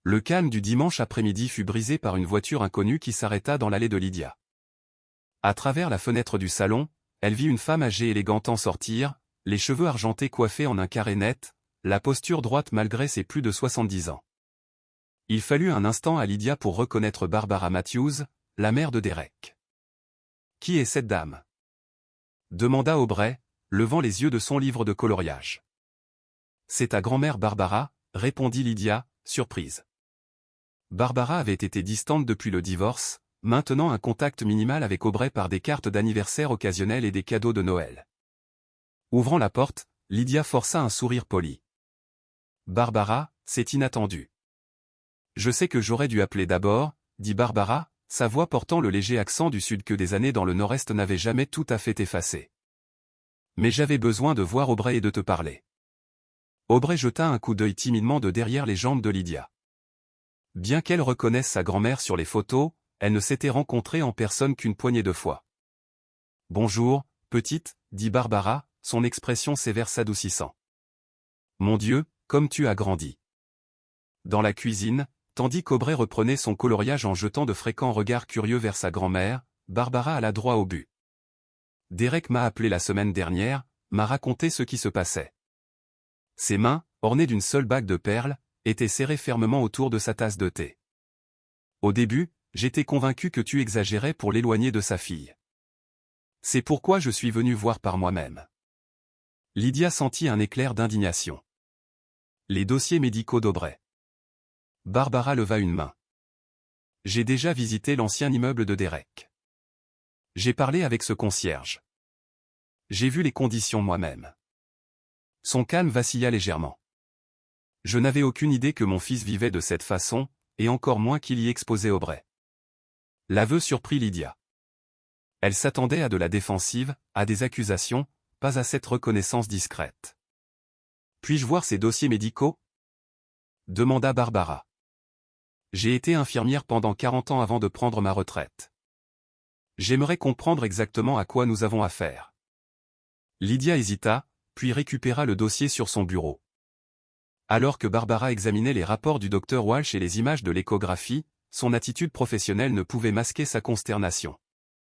A: Le calme du dimanche après-midi fut brisé par une voiture inconnue qui s'arrêta dans l'allée de Lydia. À travers la fenêtre du salon, elle vit une femme âgée élégante en sortir, les cheveux argentés coiffés en un carré net, la posture droite malgré ses plus de 70 ans. Il fallut un instant à Lydia pour reconnaître Barbara Matthews, la mère de Derek. « Qui est cette dame ?» demanda Aubrey, levant les yeux de son livre de coloriage. « C'est ta grand-mère Barbara, » répondit Lydia, surprise. Barbara avait été distante depuis le divorce, maintenant un contact minimal avec Aubrey par des cartes d'anniversaire occasionnelles et des cadeaux de Noël. Ouvrant la porte, Lydia força un sourire poli. « Barbara, c'est inattendu. »« Je sais que j'aurais dû appeler d'abord, » dit Barbara, sa voix portant le léger accent du sud que des années dans le nord-est n'avaient jamais tout à fait effacé. « Mais j'avais besoin de voir Aubrey et de te parler. » Aubrey jeta un coup d'œil timidement de derrière les jambes de Lydia. Bien qu'elle reconnaisse sa grand-mère sur les photos, elle ne s'était rencontrée en personne qu'une poignée de fois. « Bonjour, petite, » dit Barbara, son expression sévère s'adoucissant. « Mon Dieu, comme tu as grandi. » Dans la cuisine, tandis qu'Aubrey reprenait son coloriage en jetant de fréquents regards curieux vers sa grand-mère, Barbara alla droit au but. « Derek m'a appelé la semaine dernière, m'a raconté ce qui se passait. » Ses mains, ornées d'une seule bague de perles, étaient serrées fermement autour de sa tasse de thé. « Au début, j'étais convaincu que tu exagérais pour l'éloigner de sa fille. C'est pourquoi je suis venu voir par moi-même. » Lydia sentit un éclair d'indignation. Les dossiers médicaux d'Aubrey. Barbara leva une main. « J'ai déjà visité l'ancien immeuble de Derek. J'ai parlé avec ce concierge. J'ai vu les conditions moi-même. » Son calme vacilla légèrement. « Je n'avais aucune idée que mon fils vivait de cette façon, et encore moins qu'il y exposait Aubrey. » L'aveu surprit Lydia. Elle s'attendait à de la défensive, à des accusations, pas à cette reconnaissance discrète. « Puis-je voir ces dossiers médicaux ?» demanda Barbara. « J'ai été infirmière pendant 40 ans avant de prendre ma retraite. J'aimerais comprendre exactement à quoi nous avons affaire. » Lydia hésita, puis récupéra le dossier sur son bureau. Alors que Barbara examinait les rapports du docteur Walsh et les images de l'échographie, son attitude professionnelle ne pouvait masquer sa consternation.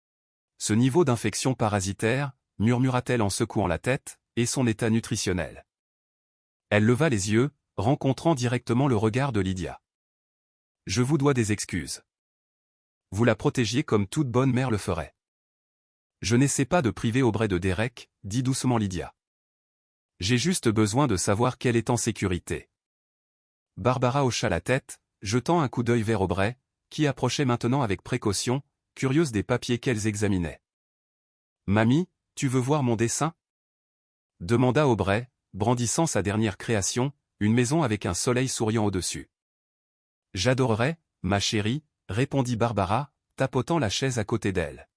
A: « Ce niveau d'infection parasitaire, » murmura-t-elle en secouant la tête, « et son état nutritionnel. » Elle leva les yeux, rencontrant directement le regard de Lydia. « Je vous dois des excuses. Vous la protégiez comme toute bonne mère le ferait. »« Je n'essaie pas de priver Aubrey de Derek, » dit doucement Lydia. « J'ai juste besoin de savoir qu'elle est en sécurité. » Barbara hocha la tête, jetant un coup d'œil vers Aubrey, qui approchait maintenant avec précaution, curieuse des papiers qu'elles examinaient. Mamie, tu veux voir mon dessin? Demanda Aubrey, brandissant sa dernière création, une maison avec un soleil souriant au-dessus. J'adorerais, ma chérie, répondit Barbara, tapotant la chaise à côté d'elle.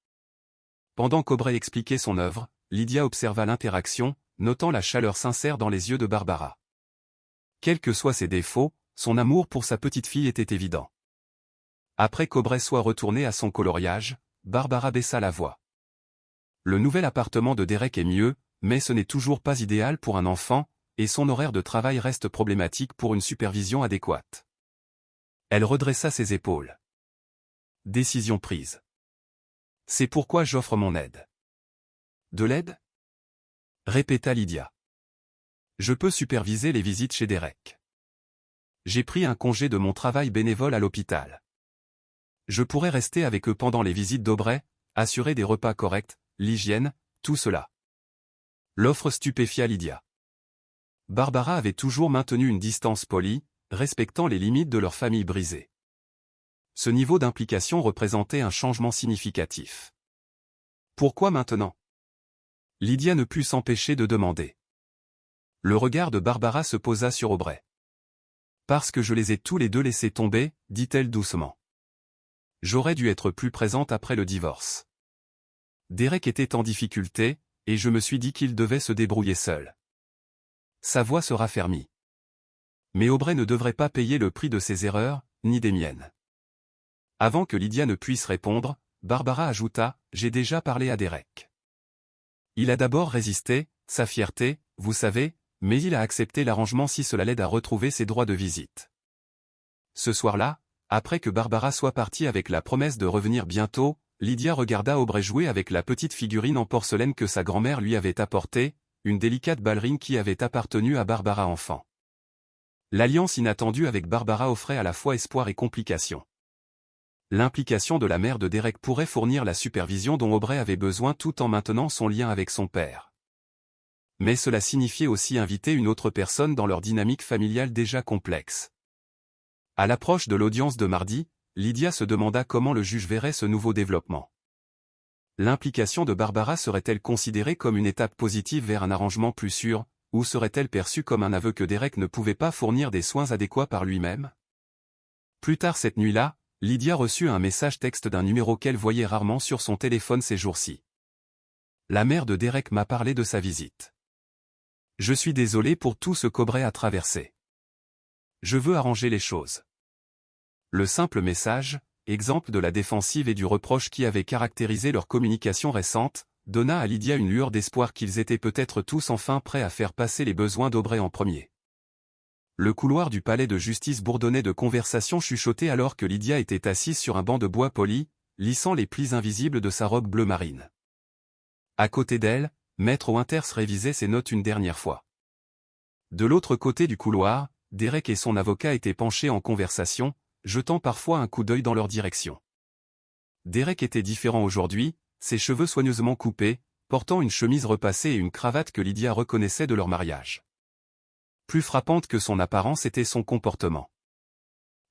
A: Pendant qu'Aubrey expliquait son œuvre, Lydia observa l'interaction, notant la chaleur sincère dans les yeux de Barbara. Quels que soient ses défauts, son amour pour sa petite fille était évident. Après qu'Aubrey soit retourné à son coloriage, Barbara baissa la voix. Le nouvel appartement de Derek est mieux, mais ce n'est toujours pas idéal pour un enfant, et son horaire de travail reste problématique pour une supervision adéquate. Elle redressa ses épaules. Décision prise. C'est pourquoi j'offre mon aide. De l'aide? Répéta Lydia. Je peux superviser les visites chez Derek. J'ai pris un congé de mon travail bénévole à l'hôpital. Je pourrais rester avec eux pendant les visites d'Aubrey, assurer des repas corrects, l'hygiène, tout cela. L'offre stupéfia Lydia. Barbara avait toujours maintenu une distance polie, respectant les limites de leur famille brisée. Ce niveau d'implication représentait un changement significatif. Pourquoi maintenant? Lydia ne put s'empêcher de demander. Le regard de Barbara se posa sur Aubrey. Parce que je les ai tous les deux laissés tomber, dit-elle doucement. J'aurais dû être plus présente après le divorce. Derek était en difficulté, et je me suis dit qu'il devait se débrouiller seul. Sa voix se raffermit. Mais Aubrey ne devrait pas payer le prix de ses erreurs, ni des miennes. Avant que Lydia ne puisse répondre, Barbara ajouta, j'ai déjà parlé à Derek. Il a d'abord résisté, sa fierté, vous savez, mais il a accepté l'arrangement si cela l'aide à retrouver ses droits de visite. Ce soir-là, après que Barbara soit partie avec la promesse de revenir bientôt, Lydia regarda Aubrey jouer avec la petite figurine en porcelaine que sa grand-mère lui avait apportée, une délicate ballerine qui avait appartenu à Barbara enfant. L'alliance inattendue avec Barbara offrait à la fois espoir et complication. L'implication de la mère de Derek pourrait fournir la supervision dont Aubrey avait besoin tout en maintenant son lien avec son père. Mais cela signifiait aussi inviter une autre personne dans leur dynamique familiale déjà complexe. À l'approche de l'audience de mardi, Lydia se demanda comment le juge verrait ce nouveau développement. L'implication de Barbara serait-elle considérée comme une étape positive vers un arrangement plus sûr, ou serait-elle perçue comme un aveu que Derek ne pouvait pas fournir des soins adéquats par lui-même? Plus tard cette nuit-là, Lydia reçut un message texte d'un numéro qu'elle voyait rarement sur son téléphone ces jours-ci. La mère de Derek m'a parlé de sa visite. Je suis désolé pour tout ce qu'Aubrey a traversé. Je veux arranger les choses. Le simple message, exemple de la défensive et du reproche qui avait caractérisé leur communication récente, donna à Lydia une lueur d'espoir qu'ils étaient peut-être tous enfin prêts à faire passer les besoins d'Aubrey en premier. Le couloir du palais de justice bourdonnait de conversations chuchotées alors que Lydia était assise sur un banc de bois poli, lissant les plis invisibles de sa robe bleu marine. À côté d'elle, Maître Winters révisait ses notes une dernière fois. De l'autre côté du couloir, Derek et son avocat étaient penchés en conversation, jetant parfois un coup d'œil dans leur direction. Derek était différent aujourd'hui, ses cheveux soigneusement coupés, portant une chemise repassée et une cravate que Lydia reconnaissait de leur mariage. Plus frappante que son apparence était son comportement.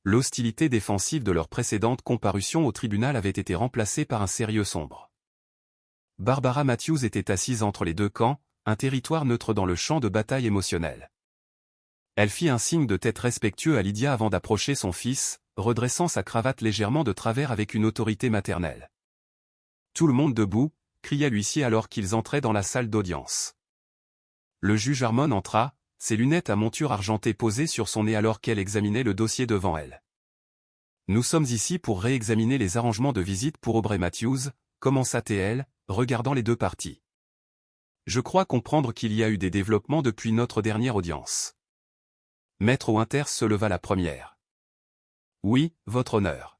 A: L'hostilité défensive de leur précédente comparution au tribunal avait été remplacée par un sérieux sombre. Barbara Matthews était assise entre les deux camps, un territoire neutre dans le champ de bataille émotionnel. Elle fit un signe de tête respectueux à Lydia avant d'approcher son fils, redressant sa cravate légèrement de travers avec une autorité maternelle. Tout le monde debout, cria l'huissier alors qu'ils entraient dans la salle d'audience. Le juge Harmon entra, ses lunettes à monture argentée posées sur son nez alors qu'elle examinait le dossier devant elle. Nous sommes ici pour réexaminer les arrangements de visite pour Aubrey Matthews, commença-t-elle, regardant les deux parties. Je crois comprendre qu'il y a eu des développements depuis notre dernière audience. Maître Winters se leva la première. Oui, votre honneur.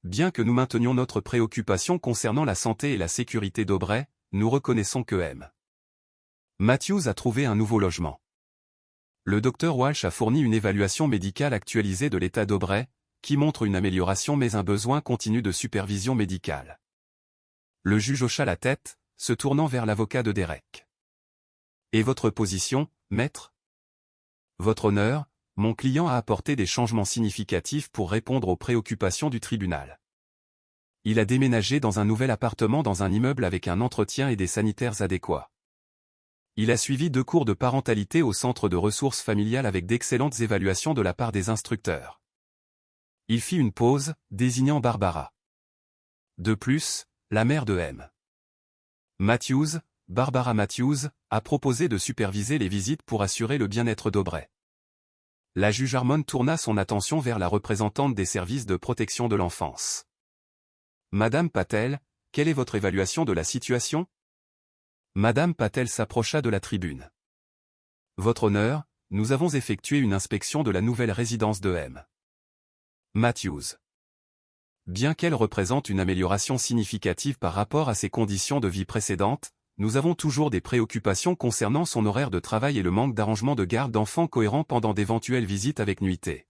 A: Bien que nous maintenions notre préoccupation concernant la santé et la sécurité d'Aubrey, nous reconnaissons que M. Matthews a trouvé un nouveau logement. Le docteur Walsh a fourni une évaluation médicale actualisée de l'état d'Aubrey, qui montre une amélioration mais un besoin continu de supervision médicale. Le juge hocha la tête, se tournant vers l'avocat de Derek. Et votre position, maître? Votre honneur, mon client a apporté des changements significatifs pour répondre aux préoccupations du tribunal. Il a déménagé dans un nouvel appartement dans un immeuble avec un entretien et des sanitaires adéquats. Il a suivi 2 cours de parentalité au centre de ressources familiales avec d'excellentes évaluations de la part des instructeurs. Il fit une pause, désignant Barbara. De plus, la mère de M. Matthews, Barbara Matthews, a proposé de superviser les visites pour assurer le bien-être d'Aubrey. La juge Harmon tourna son attention vers la représentante des services de protection de l'enfance. Madame Patel, quelle est votre évaluation de la situation? Madame Patel s'approcha de la tribune. Votre honneur, nous avons effectué une inspection de la nouvelle résidence de M. Matthews. Bien qu'elle représente une amélioration significative par rapport à ses conditions de vie précédentes, nous avons toujours des préoccupations concernant son horaire de travail et le manque d'arrangement de garde d'enfants cohérent pendant d'éventuelles visites avec nuitée.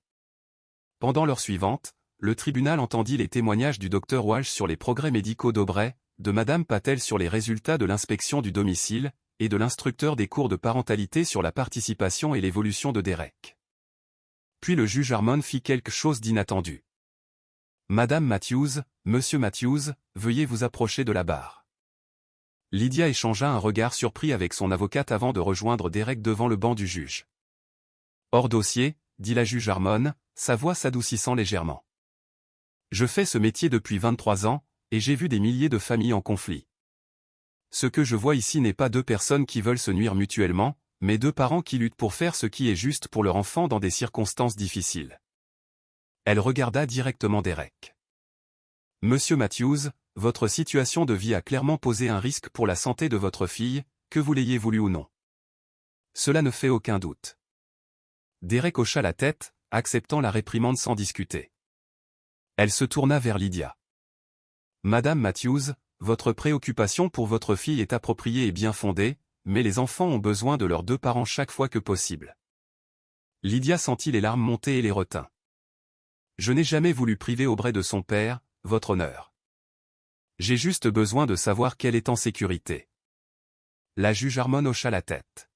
A: Pendant l'heure suivante, le tribunal entendit les témoignages du Dr Walsh sur les progrès médicaux d'Aubrey, de Madame Patel sur les résultats de l'inspection du domicile, et de l'instructeur des cours de parentalité sur la participation et l'évolution de Derek. Puis le juge Harmon fit quelque chose d'inattendu. Madame Matthews, Monsieur Matthews, veuillez vous approcher de la barre. Lydia échangea un regard surpris avec son avocate avant de rejoindre Derek devant le banc du juge. Hors dossier, dit la juge Harmon, sa voix s'adoucissant légèrement. Je fais ce métier depuis 23 ans, et j'ai vu des milliers de familles en conflit. Ce que je vois ici n'est pas 2 personnes qui veulent se nuire mutuellement, mais 2 parents qui luttent pour faire ce qui est juste pour leur enfant dans des circonstances difficiles. Elle regarda directement Derek. Monsieur Matthews, votre situation de vie a clairement posé un risque pour la santé de votre fille, que vous l'ayez voulu ou non. Cela ne fait aucun doute. Derek hocha la tête, acceptant la réprimande sans discuter. Elle se tourna vers Lydia. Madame Matthews, votre préoccupation pour votre fille est appropriée et bien fondée, mais les enfants ont besoin de leurs 2 parents chaque fois que possible. Lydia sentit les larmes monter et les retint. Je n'ai jamais voulu priver Aubrey de son père, votre honneur. J'ai juste besoin de savoir qu'elle est en sécurité. La juge Harmon hocha la tête.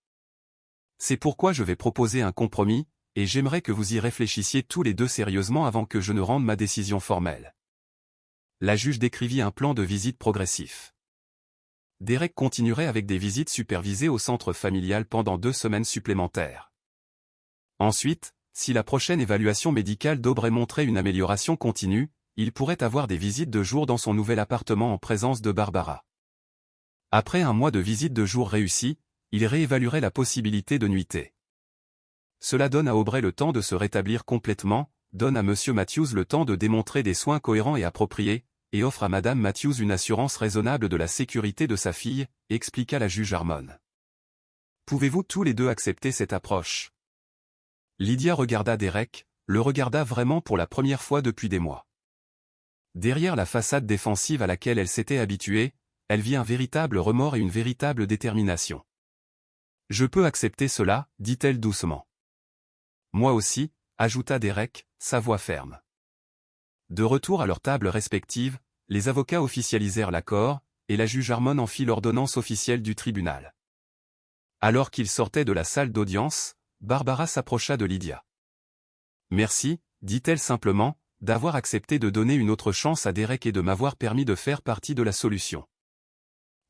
A: C'est pourquoi je vais proposer un compromis, et j'aimerais que vous y réfléchissiez tous les 2 sérieusement avant que je ne rende ma décision formelle. La juge décrivit un plan de visite progressif. Derek continuerait avec des visites supervisées au centre familial pendant 2 semaines supplémentaires. Ensuite, si la prochaine évaluation médicale d'Aubrey montrait une amélioration continue, il pourrait avoir des visites de jour dans son nouvel appartement en présence de Barbara. Après un mois de visites de jour réussies, il réévaluerait la possibilité de nuitée. Cela donne à Aubrey le temps de se rétablir complètement, donne à Monsieur Matthews le temps de démontrer des soins cohérents et appropriés, et offre à Madame Matthews une assurance raisonnable de la sécurité de sa fille, expliqua la juge Harmon. Pouvez-vous tous les 2 accepter cette approche? Lydia regarda Derek, le regarda vraiment pour la première fois depuis des mois. Derrière la façade défensive à laquelle elle s'était habituée, elle vit un véritable remords et une véritable détermination. Je peux accepter cela, dit-elle doucement. Moi aussi, ajouta Derek, sa voix ferme. De retour à leurs tables respectives, les avocats officialisèrent l'accord, et la juge Harmon en fit l'ordonnance officielle du tribunal. Alors qu'ils sortaient de la salle d'audience, Barbara s'approcha de Lydia. Merci, dit-elle simplement, d'avoir accepté de donner une autre chance à Derek et de m'avoir permis de faire partie de la solution.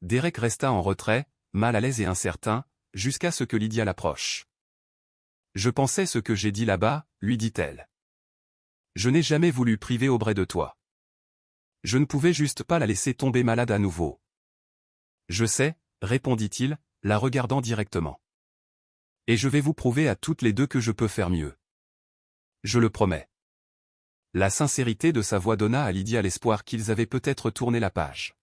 A: Derek resta en retrait, mal à l'aise et incertain, jusqu'à ce que Lydia l'approche. Je pensais ce que j'ai dit là-bas, lui dit-elle. Je n'ai jamais voulu priver Aubrey de toi. Je ne pouvais juste pas la laisser tomber malade à nouveau. Je sais, répondit-il, la regardant directement. Et je vais vous prouver à toutes les 2 que je peux faire mieux. Je le promets. La sincérité de sa voix donna à Lydia l'espoir qu'ils avaient peut-être tourné la page.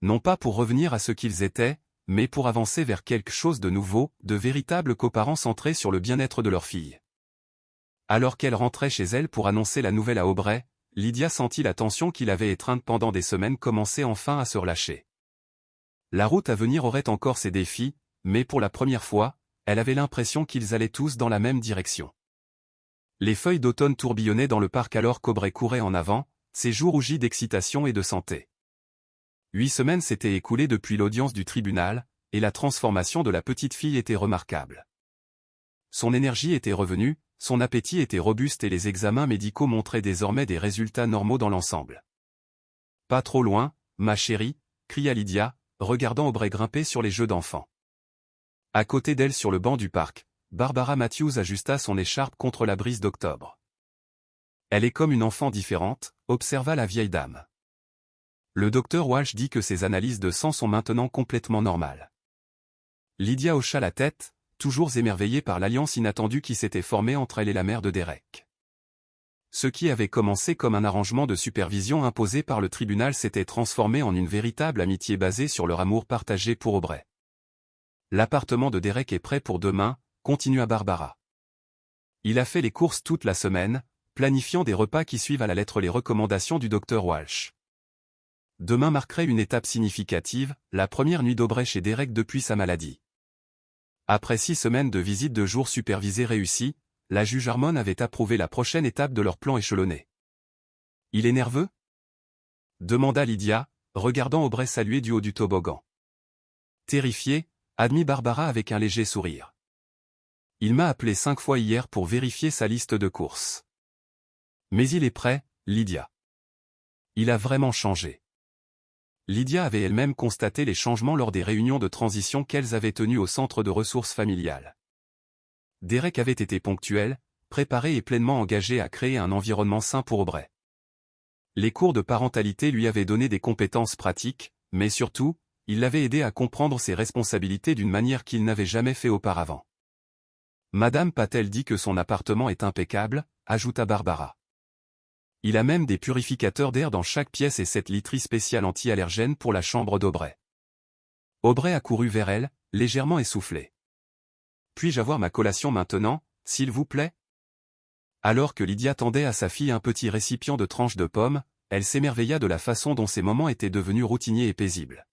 A: Non pas pour revenir à ce qu'ils étaient, mais pour avancer vers quelque chose de nouveau, de véritables coparents centrés sur le bien-être de leur fille. Alors qu'elle rentrait chez elle pour annoncer la nouvelle à Aubrey, Lydia sentit la tension qu'il avait étreinte pendant des semaines commencer enfin à se relâcher. La route à venir aurait encore ses défis, mais pour la première fois, elle avait l'impression qu'ils allaient tous dans la même direction. Les feuilles d'automne tourbillonnaient dans le parc alors qu'Aubrey courait en avant, ses joues rougies d'excitation et de santé. 8 semaines s'étaient écoulées depuis l'audience du tribunal, et la transformation de la petite fille était remarquable. Son énergie était revenue, son appétit était robuste et les examens médicaux montraient désormais des résultats normaux dans l'ensemble. Pas trop loin, ma chérie, cria Lydia, regardant Aubrey grimper sur les jeux d'enfants. À côté d'elle sur le banc du parc, Barbara Matthews ajusta son écharpe contre la brise d'octobre. Elle est comme une enfant différente, observa la vieille dame. Le docteur Walsh dit que ses analyses de sang sont maintenant complètement normales. Lydia hocha la tête, toujours émerveillée par l'alliance inattendue qui s'était formée entre elle et la mère de Derek. Ce qui avait commencé comme un arrangement de supervision imposé par le tribunal s'était transformé en une véritable amitié basée sur leur amour partagé pour Aubrey. L'appartement de Derek est prêt pour demain, continua Barbara. Il a fait les courses toute la semaine, planifiant des repas qui suivent à la lettre les recommandations du docteur Walsh. Demain marquerait une étape significative, la première nuit d'Aubrey chez Derek depuis sa maladie. Après 6 semaines de visites de jour supervisées réussies, la juge Harmon avait approuvé la prochaine étape de leur plan échelonné. « Il est nerveux ?» demanda Lydia, regardant Aubrey saluer du haut du toboggan. Terrifiée, admit Barbara avec un léger sourire. « Il m'a appelé 5 fois hier pour vérifier sa liste de courses. Mais il est prêt, Lydia. Il a vraiment changé. » Lydia avait elle-même constaté les changements lors des réunions de transition qu'elles avaient tenues au centre de ressources familiales. Derek avait été ponctuel, préparé et pleinement engagé à créer un environnement sain pour Aubrey. Les cours de parentalité lui avaient donné des compétences pratiques, mais surtout, il l'avait aidé à comprendre ses responsabilités d'une manière qu'il n'avait jamais fait auparavant. Madame Patel dit que son appartement est impeccable, ajouta Barbara. Il a même des purificateurs d'air dans chaque pièce et cette literie spéciale anti-allergène pour la chambre d'Aubrey. Aubrey accourut vers elle, légèrement essoufflée. « Puis-je avoir ma collation maintenant, s'il vous plaît ?» Alors que Lydia tendait à sa fille un petit récipient de tranches de pommes, elle s'émerveilla de la façon dont ces moments étaient devenus routiniers et paisibles.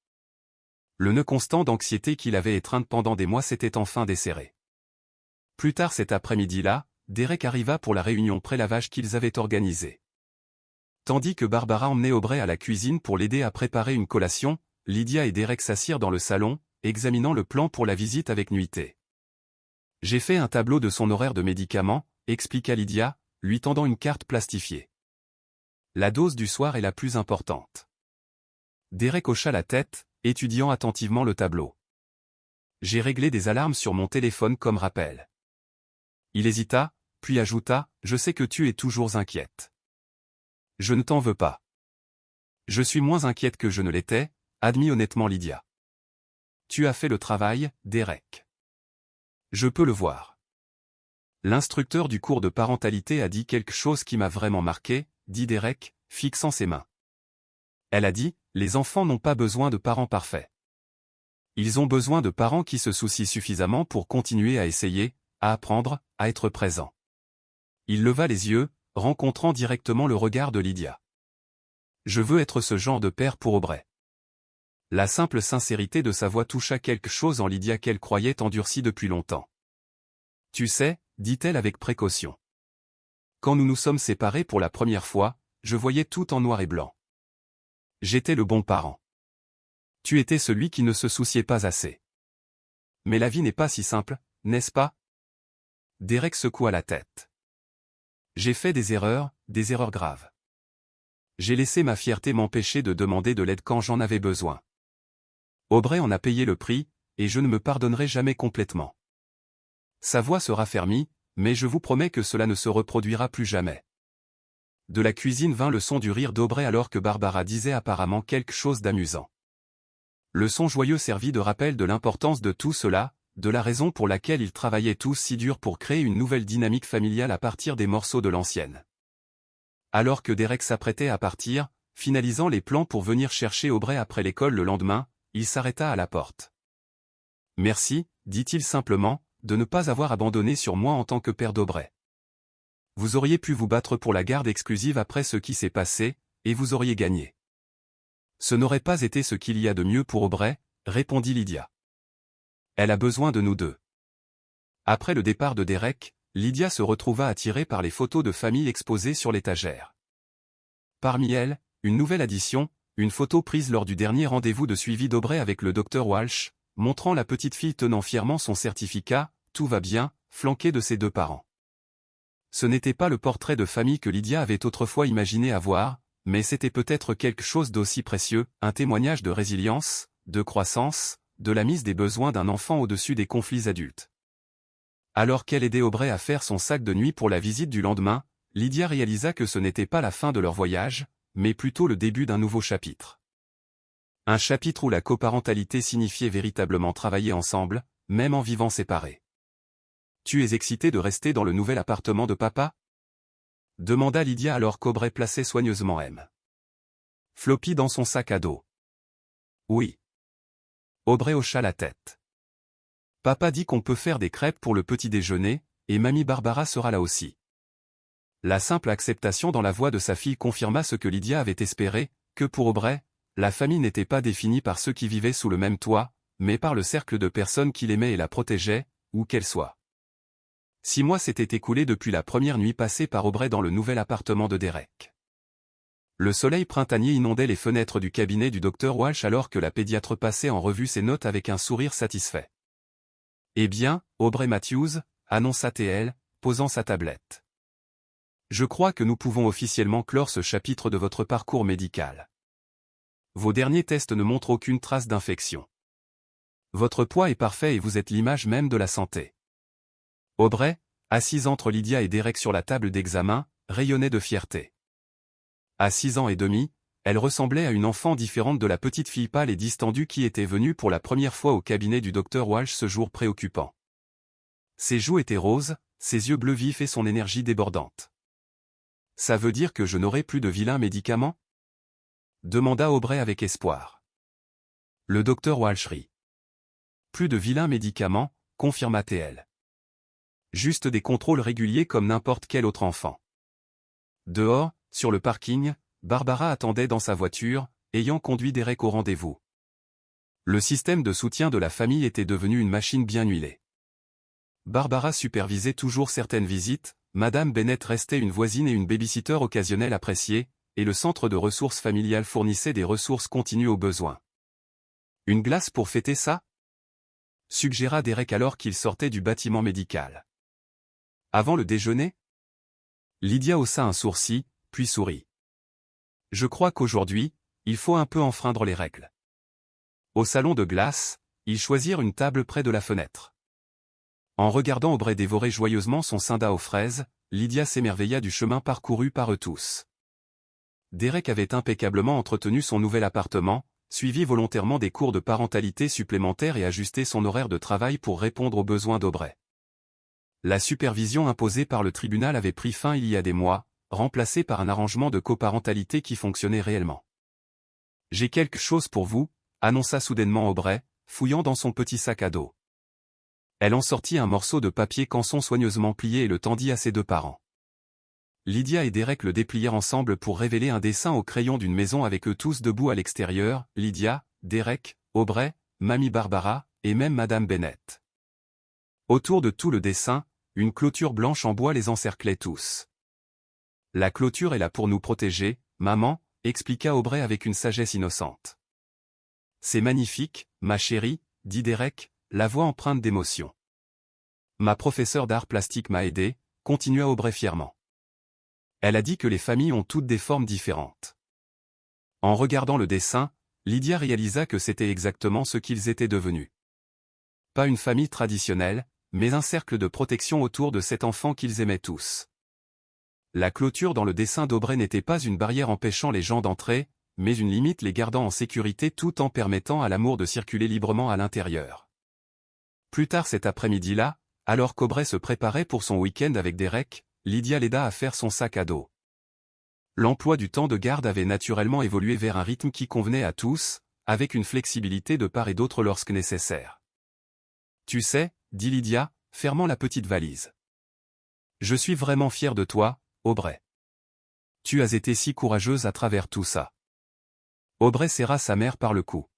A: Le nœud constant d'anxiété qu'il avait étreint pendant des mois s'était enfin desserré. Plus tard cet après-midi-là, Derek arriva pour la réunion pré-lavage qu'ils avaient organisée. Tandis que Barbara emmenait Aubrey à la cuisine pour l'aider à préparer une collation, Lydia et Derek s'assirent dans le salon, examinant le plan pour la visite avec nuité. « J'ai fait un tableau de son horaire de médicaments, » expliqua Lydia, lui tendant une carte plastifiée. « La dose du soir est la plus importante. » Derek hocha la tête, étudiant attentivement le tableau. « J'ai réglé des alarmes sur mon téléphone comme rappel. » Il hésita, puis ajouta, « Je sais que tu es toujours inquiète. » Je ne t'en veux pas. Je suis moins inquiète que je ne l'étais, admit honnêtement Lydia. Tu as fait le travail, Derek. Je peux le voir. L'instructeur du cours de parentalité a dit quelque chose qui m'a vraiment marqué, dit Derek, fixant ses mains. Elle a dit, les enfants n'ont pas besoin de parents parfaits. Ils ont besoin de parents qui se soucient suffisamment pour continuer à essayer, à apprendre, à être présents. Il leva les yeux, rencontrant directement le regard de Lydia. Je veux être ce genre de père pour Aubrey. La simple sincérité de sa voix toucha quelque chose en Lydia qu'elle croyait endurcie depuis longtemps. Tu sais, dit-elle avec précaution. Quand nous nous sommes séparés pour la première fois, je voyais tout en noir et blanc. J'étais le bon parent. Tu étais celui qui ne se souciait pas assez. Mais la vie n'est pas si simple, n'est-ce pas? Derek secoua la tête. J'ai fait des erreurs graves. J'ai laissé ma fierté m'empêcher de demander de l'aide quand j'en avais besoin. Aubrey en a payé le prix, et je ne me pardonnerai jamais complètement. Sa voix se raffermit, mais je vous promets que cela ne se reproduira plus jamais. De la cuisine vint le son du rire d'Aubrey alors que Barbara disait apparemment quelque chose d'amusant. Le son joyeux servit de rappel de l'importance de tout cela, de la raison pour laquelle ils travaillaient tous si dur pour créer une nouvelle dynamique familiale à partir des morceaux de l'ancienne. Alors que Derek s'apprêtait à partir, finalisant les plans pour venir chercher Aubrey après l'école le lendemain, il s'arrêta à la porte. « Merci, dit-il simplement, de ne pas avoir abandonné sur moi en tant que père d'Aubrey. Vous auriez pu vous battre pour la garde exclusive après ce qui s'est passé, et vous auriez gagné. Ce n'aurait pas été ce qu'il y a de mieux pour Aubrey, répondit Lydia. Elle a besoin de nous deux. Après le départ de Derek, Lydia se retrouva attirée par les photos de famille exposées sur l'étagère. Parmi elles, une nouvelle addition, une photo prise lors du dernier rendez-vous de suivi d'Aubrey avec le docteur Walsh, montrant la petite fille tenant fièrement son certificat, tout va bien, flanquée de ses deux parents. Ce n'était pas le portrait de famille que Lydia avait autrefois imaginé avoir, mais c'était peut-être quelque chose d'aussi précieux, un témoignage de résilience, de croissance, de la mise des besoins d'un enfant au-dessus des conflits adultes. Alors qu'elle aidait Aubrey à faire son sac de nuit pour la visite du lendemain, Lydia réalisa que ce n'était pas la fin de leur voyage, mais plutôt le début d'un nouveau chapitre. Un chapitre où la coparentalité signifiait véritablement travailler ensemble, même en vivant séparés. « Tu es excité de rester dans le nouvel appartement de papa ?» demanda Lydia alors qu'Aubrey plaçait soigneusement Floppy dans son sac à dos. « Oui. » Aubrey hocha la tête. « Papa dit qu'on peut faire des crêpes pour le petit déjeuner, et mamie Barbara sera là aussi. » La simple acceptation dans la voix de sa fille confirma ce que Lydia avait espéré, que pour Aubrey, la famille n'était pas définie par ceux qui vivaient sous le même toit, mais par le cercle de personnes qui l'aimaient et la protégeaient, où qu'elle soit. 6 mois s'étaient écoulés depuis la première nuit passée par Aubrey dans le nouvel appartement de Derek. Le soleil printanier inondait les fenêtres du cabinet du docteur Walsh alors que la pédiatre passait en revue ses notes avec un sourire satisfait. « Eh bien, Aubrey Matthews, » annonça-t-elle, posant sa tablette. « Je crois que nous pouvons officiellement clore ce chapitre de votre parcours médical. Vos derniers tests ne montrent aucune trace d'infection. Votre poids est parfait et vous êtes l'image même de la santé. » Aubrey, assise entre Lydia et Derek sur la table d'examen, rayonnait de fierté. À 6 ans et demi, elle ressemblait à une enfant différente de la petite fille pâle et distendue qui était venue pour la première fois au cabinet du docteur Walsh ce jour préoccupant. Ses joues étaient roses, ses yeux bleus vifs et son énergie débordante. « Ça veut dire que je n'aurai plus de vilains médicaments ?» demanda Aubrey avec espoir. Le docteur Walsh rit. « Plus de vilains médicaments, confirma-t-elle. Juste des contrôles réguliers comme n'importe quel autre enfant. » Dehors, sur le parking, Barbara attendait dans sa voiture, ayant conduit Derek au rendez-vous. Le système de soutien de la famille était devenu une machine bien huilée. Barbara supervisait toujours certaines visites, Madame Bennett restait une voisine et une babysitter occasionnelle appréciée, et le centre de ressources familiales fournissait des ressources continues aux besoins. « Une glace pour fêter ça ?» suggéra Derek alors qu'il sortait du bâtiment médical. « Avant le déjeuner ?» Lydia haussa un sourcil, puis sourit. « Je crois qu'aujourd'hui, il faut un peu enfreindre les règles. » Au salon de glace, ils choisirent une table près de la fenêtre. En regardant Aubrey dévorer joyeusement son soda aux fraises, Lydia s'émerveilla du chemin parcouru par eux tous. Derek avait impeccablement entretenu son nouvel appartement, suivi volontairement des cours de parentalité supplémentaires et ajusté son horaire de travail pour répondre aux besoins d'Aubrey. La supervision imposée par le tribunal avait pris fin il y a des mois, remplacée par un arrangement de coparentalité qui fonctionnait réellement. « J'ai quelque chose pour vous », annonça soudainement Aubrey, fouillant dans son petit sac à dos. Elle en sortit un morceau de papier canson soigneusement plié et le tendit à ses 2 parents. Lydia et Derek le déplièrent ensemble pour révéler un dessin au crayon d'une maison avec eux tous debout à l'extérieur, Lydia, Derek, Aubrey, mamie Barbara, et même Madame Bennett. Autour de tout le dessin, une clôture blanche en bois les encerclait tous. « La clôture est là pour nous protéger, maman, » expliqua Aubrey avec une sagesse innocente. « C'est magnifique, ma chérie, » dit Derek, la voix empreinte d'émotion. « Ma professeure d'art plastique m'a aidé, » continua Aubrey fièrement. Elle a dit que les familles ont toutes des formes différentes. En regardant le dessin, Lydia réalisa que c'était exactement ce qu'ils étaient devenus. Pas une famille traditionnelle, mais un cercle de protection autour de cet enfant qu'ils aimaient tous. La clôture dans le dessin d'Aubrey n'était pas une barrière empêchant les gens d'entrer, mais une limite les gardant en sécurité tout en permettant à l'amour de circuler librement à l'intérieur. Plus tard cet après-midi-là, alors qu'Aubrey se préparait pour son week-end avec Derek, Lydia l'aida à faire son sac à dos. L'emploi du temps de garde avait naturellement évolué vers un rythme qui convenait à tous, avec une flexibilité de part et d'autre lorsque nécessaire. « Tu sais, » dit Lydia, fermant la petite valise. « Je suis vraiment fière de toi, Aubrey. Tu as été si courageuse à travers tout ça. » Aubrey serra sa mère par le cou.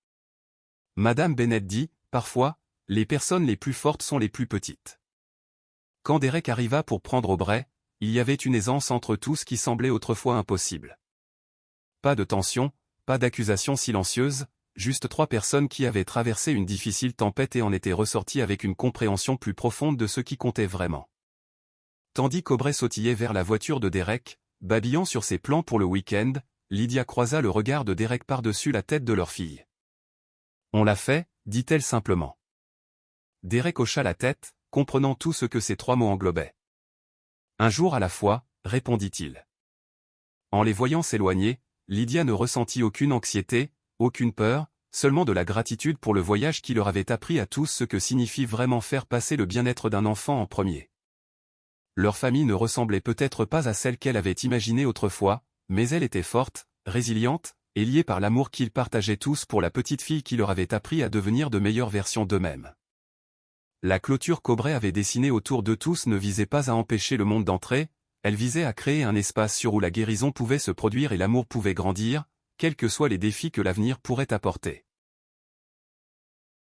A: Madame Bennett dit, « Parfois, les personnes les plus fortes sont les plus petites. » Quand Derek arriva pour prendre Aubrey, il y avait une aisance entre tous qui semblait autrefois impossible. Pas de tension, pas d'accusations silencieuses, juste 3 personnes qui avaient traversé une difficile tempête et en étaient ressorties avec une compréhension plus profonde de ce qui comptait vraiment. Tandis qu'Aubrey sautillait vers la voiture de Derek, babillant sur ses plans pour le week-end, Lydia croisa le regard de Derek par-dessus la tête de leur fille. On l'a fait, dit-elle simplement. Derek hocha la tête, comprenant tout ce que ces 3 mots englobaient. Un jour à la fois, répondit-il. En les voyant s'éloigner, Lydia ne ressentit aucune anxiété, aucune peur, seulement de la gratitude pour le voyage qui leur avait appris à tous ce que signifie vraiment faire passer le bien-être d'un enfant en premier. Leur famille ne ressemblait peut-être pas à celle qu'elle avait imaginée autrefois, mais elle était forte, résiliente, et liée par l'amour qu'ils partageaient tous pour la petite fille qui leur avait appris à devenir de meilleures versions d'eux-mêmes. La clôture qu'Aubrey avait dessinée autour d'eux tous ne visait pas à empêcher le monde d'entrer, elle visait à créer un espace sûr où la guérison pouvait se produire et l'amour pouvait grandir, quels que soient les défis que l'avenir pourrait apporter.